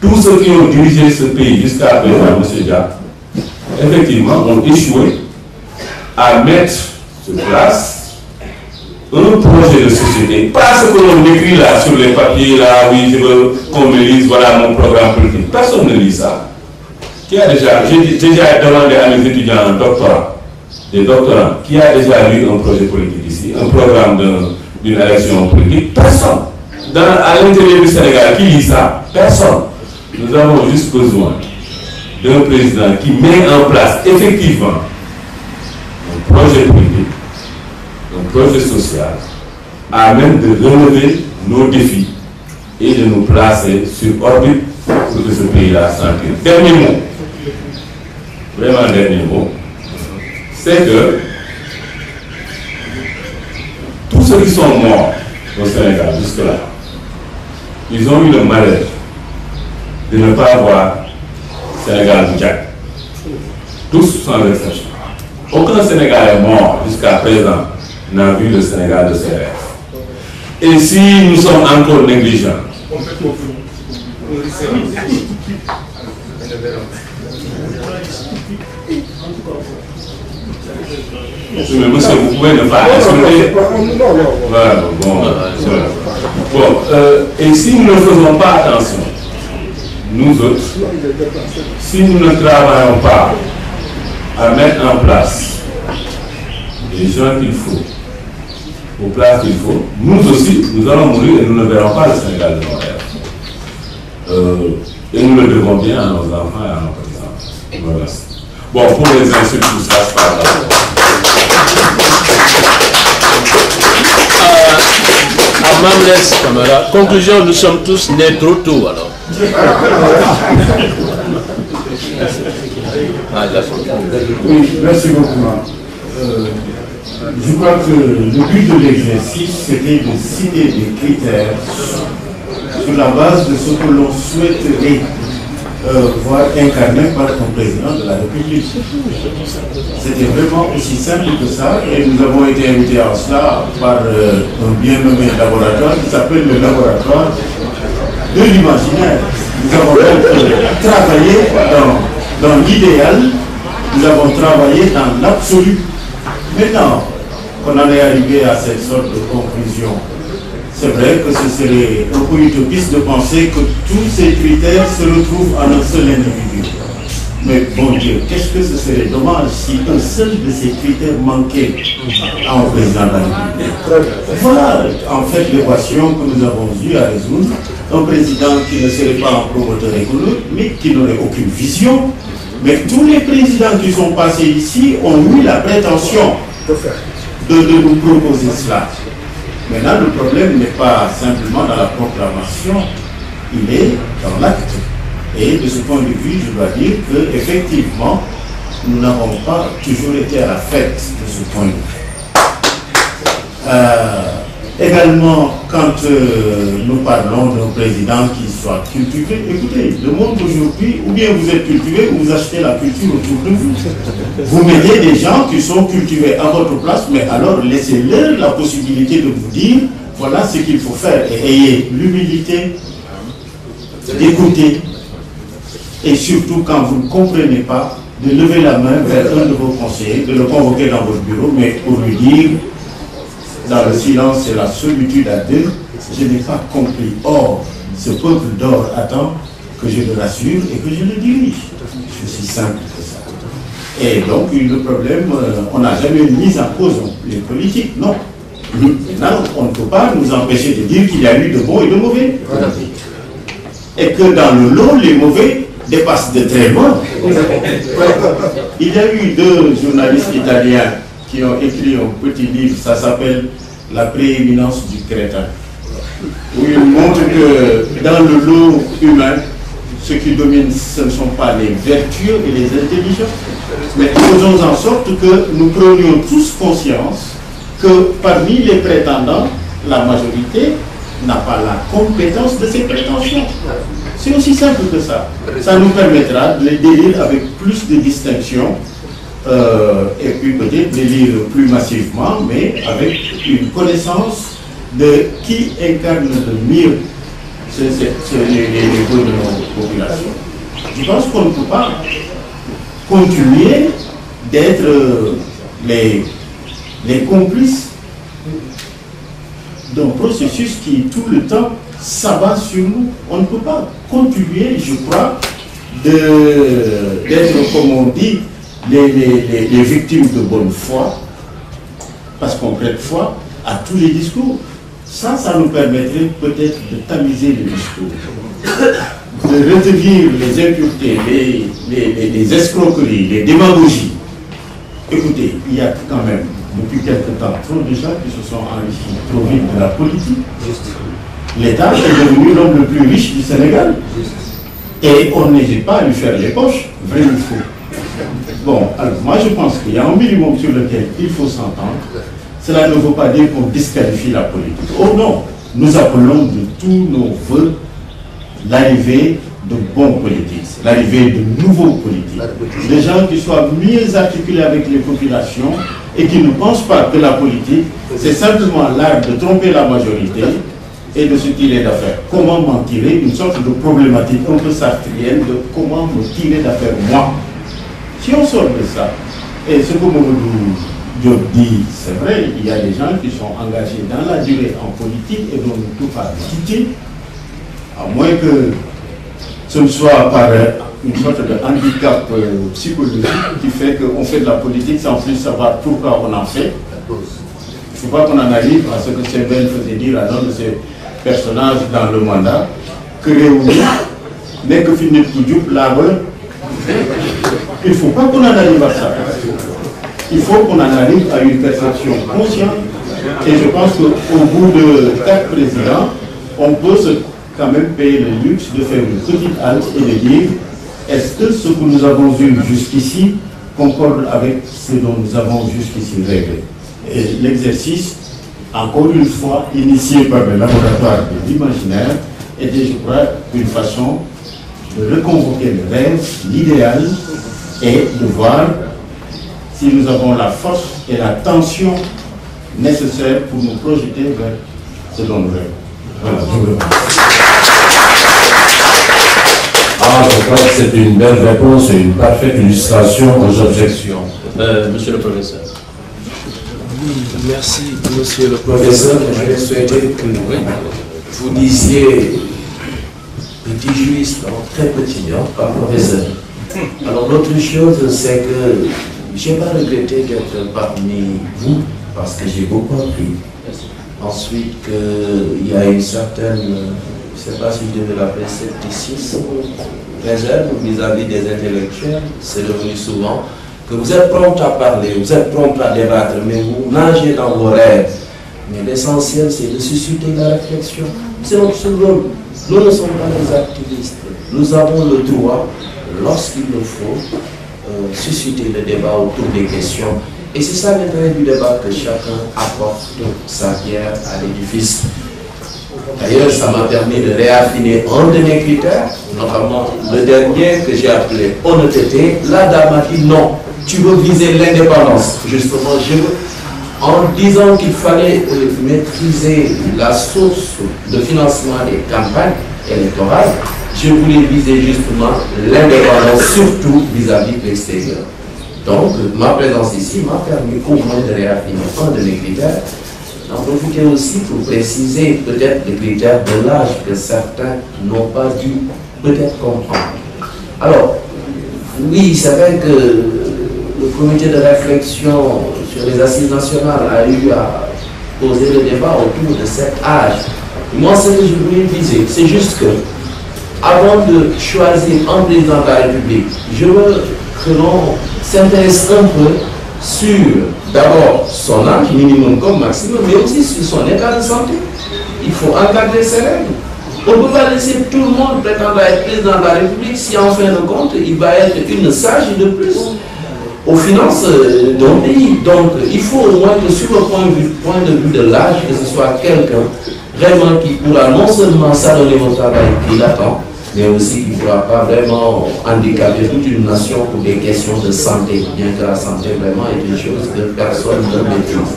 Tous ceux qui ont dirigé ce pays jusqu'à présent, M. Dia, effectivement, ont échoué à mettre sur place un projet de société, pas ce que l'on écrit là sur les papiers, là, oui, je veux qu'on me lise, voilà mon programme politique. Personne ne lit ça. J'ai déjà demandé à mes étudiants en doctorat, des doctorants, qui a déjà lu un projet politique ici, un programme d'une élection politique? Personne. À l'intérieur du Sénégal, qui lit ça? Personne. Nous avons juste besoin d'un président qui met en place effectivement un projet politique, un projet social, à même de relever nos défis et de nous placer sur orbite pour que ce pays-là s'enquête. Dernier mot, vraiment dernier mot, c'est que tous ceux qui sont morts au Sénégal jusque-là, ils ont eu le malheur de ne pas voir Sénégal du Tchad. Tous sans exception. Aucun Sénégalais mort jusqu'à présent n'a vu le Sénégal de ses rêves. Et si nous sommes encore négligents, Mais monsieur, vous pouvez ne pas insulter. Voilà, bon. Bon, et si nous ne faisons pas attention, nous autres, si nous ne travaillons pas à mettre en place les gens qu'il faut, aux places qu'il faut, nous aussi, nous allons mourir et nous ne verrons pas le Sénégal de Montréal. Et nous le devons bien à nos enfants et à nos petits-enfants. Voilà. Bon, pour les insultes, tout ça, c'est pas grave. Mamles, camarade. Conclusion, nous sommes tous nés trop tôt alors. Oui, merci beaucoup. Je crois que le but de l'exercice, c'était de citer des critères sur la base de ce que l'on souhaiterait voir incarné par un président de la République. C'était vraiment aussi simple que ça, et nous avons été invités à cela par un bien nommé laboratoire qui s'appelle le laboratoire de l'imaginaire. Nous avons donc travaillé dans l'idéal, nous avons travaillé dans l'absolu. Maintenant qu'on en est arrivé à cette sorte de conclusion, c'est vrai que ce serait un peu utopiste de penser que tous ces critères se retrouvent en un seul individu. Mais bon Dieu, qu'est-ce que ce serait dommage si un seul de ces critères manquait à un président de la République. Voilà en fait l'équation que nous avons eu à résoudre. Un président qui ne serait pas un promoteur économique, mais qui n'aurait aucune vision. Mais tous les présidents qui sont passés ici ont eu la prétention de nous proposer cela. Maintenant, le problème n'est pas simplement dans la proclamation, il est dans l'acte. Et de ce point de vue, je dois dire qu'effectivement, nous n'avons pas toujours été à la fête de ce point de vue. Également, quand nous parlons d'un président qui soit cultivé, écoutez, le monde aujourd'hui, ou bien vous êtes cultivé, ou vous achetez la culture autour de vous. Vous mettez des gens qui sont cultivés à votre place, mais alors laissez-leur la possibilité de vous dire, voilà ce qu'il faut faire. Et ayez l'humilité d'écouter. Et surtout, quand vous ne comprenez pas, de lever la main vers un de vos conseillers, de le convoquer dans votre bureau, mais pour lui dire, dans le silence et la solitude à deux, je n'ai pas compris. Or, ce peuple d'or attend que je le rassure et que je le dirige. C'est aussi simple que ça. Et donc, le problème, on n'a jamais mis en cause les politiques, non. Maintenant, on ne peut pas nous empêcher de dire qu'il y a eu de bons et de mauvais. Et que dans le lot, les mauvais dépassent de très bons. Il y a eu 2 journalistes italiens qui ont écrit un petit livre, ça s'appelle La prééminence du crétin, où ils montrent que dans le lot humain, ce qui domine, ce ne sont pas les vertueux et les intelligents, mais faisons en sorte que nous prenions tous conscience que parmi les prétendants, la majorité n'a pas la compétence de ses prétentions. C'est aussi simple que ça. Ça nous permettra de les lire avec plus de distinction, et puis peut-être de lire plus massivement, mais avec une connaissance de qui incarne le mieux les goûts de nos populations. Je pense qu'on ne peut pas continuer d'être les complices d'un processus qui tout le temps s'abat sur nous. On ne peut pas continuer, je crois, d'être, comme on dit, les victimes de bonne foi, parce qu'on prête foi à tous les discours. Ça nous permettrait peut-être de tamiser les discours, de retenir les impuretés, les escroqueries, les démagogies. Écoutez, il y a quand même, depuis quelque temps, trop de gens qui se sont enrichis trop vite de la politique. L'État est devenu l'homme le plus riche du Sénégal. Et on n'hésite pas à lui faire les poches, vrai ou faux. Bon, alors moi je pense qu'il y a un minimum sur lequel il faut s'entendre. Cela ne veut pas dire qu'on disqualifie la politique. Oh non, nous appelons de tous nos voeux l'arrivée de bons politiques, l'arrivée de nouveaux politiques, des gens qui soient mieux articulés avec les populations et qui ne pensent pas que la politique, c'est simplement l'art de tromper la majorité et de se tirer d'affaire. Comment m'en tirer? Une sorte de problématique un peu sartrienne de comment me tirer d'affaire moi. Si on sort de ça, et ce que Mamadou Diop dit, c'est vrai, il y a des gens qui sont engagés dans la durée en politique et dont tout pas quitter, à moins que ce ne soit par une sorte de handicap psychologique qui fait qu'on fait de la politique sans plus savoir pourquoi on en fait. Il ne faut pas qu'on en arrive à ce que Sebel faisait dire à l'un de ses personnages dans le mandat, que réunir n'est que finir tout Diop là-bas. Il ne faut pas qu'on en arrive à ça. Il faut qu'on en arrive à une perception consciente. Et je pense qu'au bout de 4 présidents, on peut quand même payer le luxe de faire une petite halte et de dire est-ce que ce que nous avons vu jusqu'ici concorde avec ce dont nous avons jusqu'ici réglé. Et l'exercice, encore une fois, initié par le laboratoire de l'imaginaire, était, je crois, une façon de reconvoquer le rêve, l'idéal, et de voir si nous avons la force et la tension nécessaires pour nous projeter vers ce dont nous rêvons. Voilà, je vous remercie. Je crois que c'est une belle réponse et une parfaite illustration aux objections. Monsieur le professeur. Oui, merci, monsieur le professeur. Je vais souhaiter que vous disiez petit juriste, très petit, pas professeur. Alors l'autre chose, c'est que je n'ai pas regretté d'être parmi vous, parce que j'ai beaucoup appris. Ensuite, qu'il y a une certaine, je ne sais pas si je devais l'appeler scepticisme, réserve vis-à-vis des intellectuels, c'est revenu souvent, que vous êtes prompt à parler, vous êtes prompt à débattre, mais vous nagez dans vos rêves. Mais l'essentiel, c'est de susciter la réflexion. C'est notre rôle. Nous ne sommes pas des activistes. Nous avons le droit, lorsqu'il le faut, susciter le débat autour des questions. Et c'est ça l'intérêt du débat, que chacun apporte sa pierre à l'édifice. D'ailleurs, ça m'a permis de réaffiner un de mes critères, notamment le dernier que j'ai appelé honnêteté. La dame a dit non, tu veux viser l'indépendance. Justement, en disant qu'il fallait maîtriser la source de financement des campagnes électorales, je voulais viser justement l'indépendance, surtout vis-à-vis de l'extérieur. Donc, ma présence ici m'a permis au moins de réaffiner un de mes critères. J'en profiter aussi pour préciser peut-être les critères de l'âge que certains n'ont pas dû peut-être comprendre. Alors, oui, c'est vrai que le comité de réflexion sur les assises nationales a eu à poser le débat autour de cet âge. Moi, ce que je voulais viser, c'est juste que, avant de choisir un président de la République, je veux que l'on s'intéresse un peu sur, d'abord, son âge minimum comme maximum, mais aussi sur son état de santé. Il faut encadrer ses règles. On ne peut pas laisser tout le monde prétendre être président de la République si en fin de compte, il va être une sage de plus aux finances d'un pays. Donc, il faut au moins que sur le point de vue de l'âge, que ce soit quelqu'un vraiment qui pourra non seulement s'adonner au travail qu'il attend, mais aussi qui ne pourra pas vraiment handicaper toute une nation pour des questions de santé, bien que la santé vraiment est une chose que personne ne maîtrise.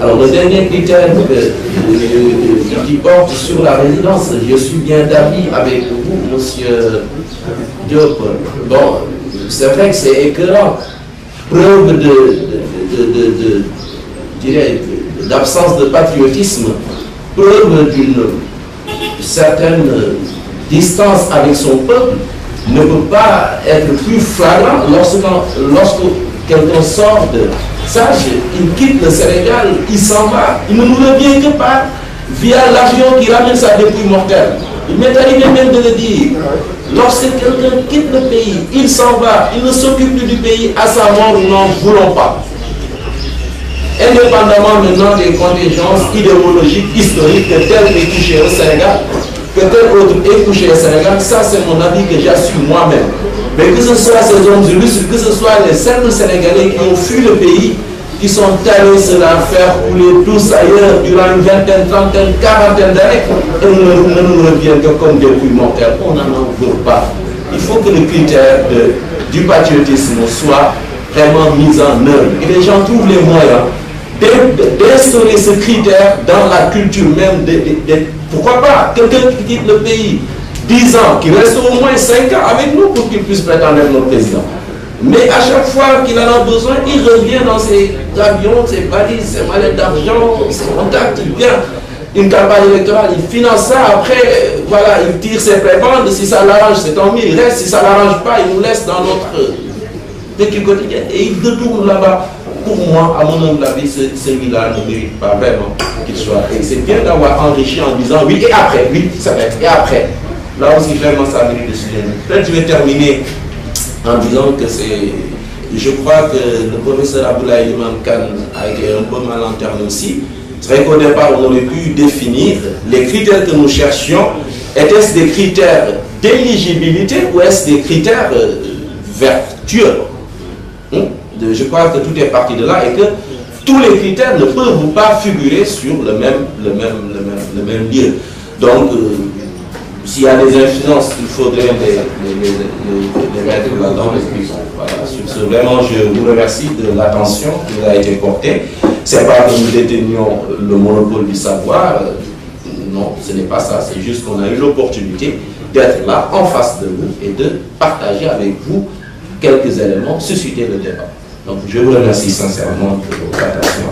Alors le dernier critère qui porte sur la résidence, je suis bien d'avis avec vous, monsieur Diop. Bon, c'est vrai que c'est écœurant. Preuve d'absence de patriotisme, preuve d'une certaine distance avec son peuple, ne peut pas être plus flagrant lorsque quelqu'un sort de sage, il quitte le Sénégal, il s'en va, il ne nous revient que par via l'avion qui ramène sa dépouille mortelle. Il m'est arrivé même de le dire. Lorsque quelqu'un quitte le pays, il s'en va, il ne s'occupe plus du pays, à sa mort, nous n'en voulons pas. Indépendamment maintenant des contingences idéologiques, historiques, que tel est couché au Sénégal, que tel autre est couché au Sénégal, ça c'est mon avis que j'assume moi-même. Mais que ce soit ces hommes illustres, que ce soit les certains Sénégalais qui ont fui le pays, qui sont allés se la faire couler tous ailleurs durant une vingtaine, trentaine, quarantaine d'années, et ne nous reviennent que comme des couilles mortelles. On n'en veut pas. Il faut que le critère du patriotisme soit vraiment mis en œuvre. Et les gens trouvent les moyens d'instaurer ce critère dans la culture même. Pourquoi pas quelqu'un qui quitte le pays 10 ans, qui reste au moins 5 ans avec nous pour qu'il puisse prétendre être notre président. Mais à chaque fois qu'il en a besoin, il revient dans ses avions, ses valises, ses mallettes d'argent, ses contacts, il vient. Une campagne électorale, il finance ça, après, voilà, il tire ses prébendes, si ça l'arrange, c'est tant mieux, il reste, si ça ne l'arrange pas, il nous laisse dans notre vécu quotidien, et il retourne là-bas. Pour moi, à mon humble avis, celui-là ne mérite pas vraiment qu'il soit. Et c'est bien d'avoir enrichi en disant oui, et après, oui, ça va être, et après. Là aussi, vraiment, ça mérite de se souligner. Peut-être je vais terminer en disant que c'est... Je crois que le professeur Abdoulaye Imam Khan a été un peu mal enterré aussi. C'est vrai qu'au départ, on aurait pu définir les critères que nous cherchions. Étaient-ce des critères d'éligibilité ou est-ce des critères vertueux? Je crois que tout est parti de là et que tous les critères ne peuvent pas figurer sur le même lieu. Donc, s'il y a des influences, il faudrait les mettre là-dedans. Voilà. Sur ce, vraiment, je vous remercie de l'attention qui nous a été portée. Ce n'est pas que nous détenions le monopole du savoir. Non, ce n'est pas ça. C'est juste qu'on a eu l'opportunité d'être là, en face de vous, et de partager avec vous quelques éléments, susciter le débat. Donc, je vous remercie sincèrement de votre attention.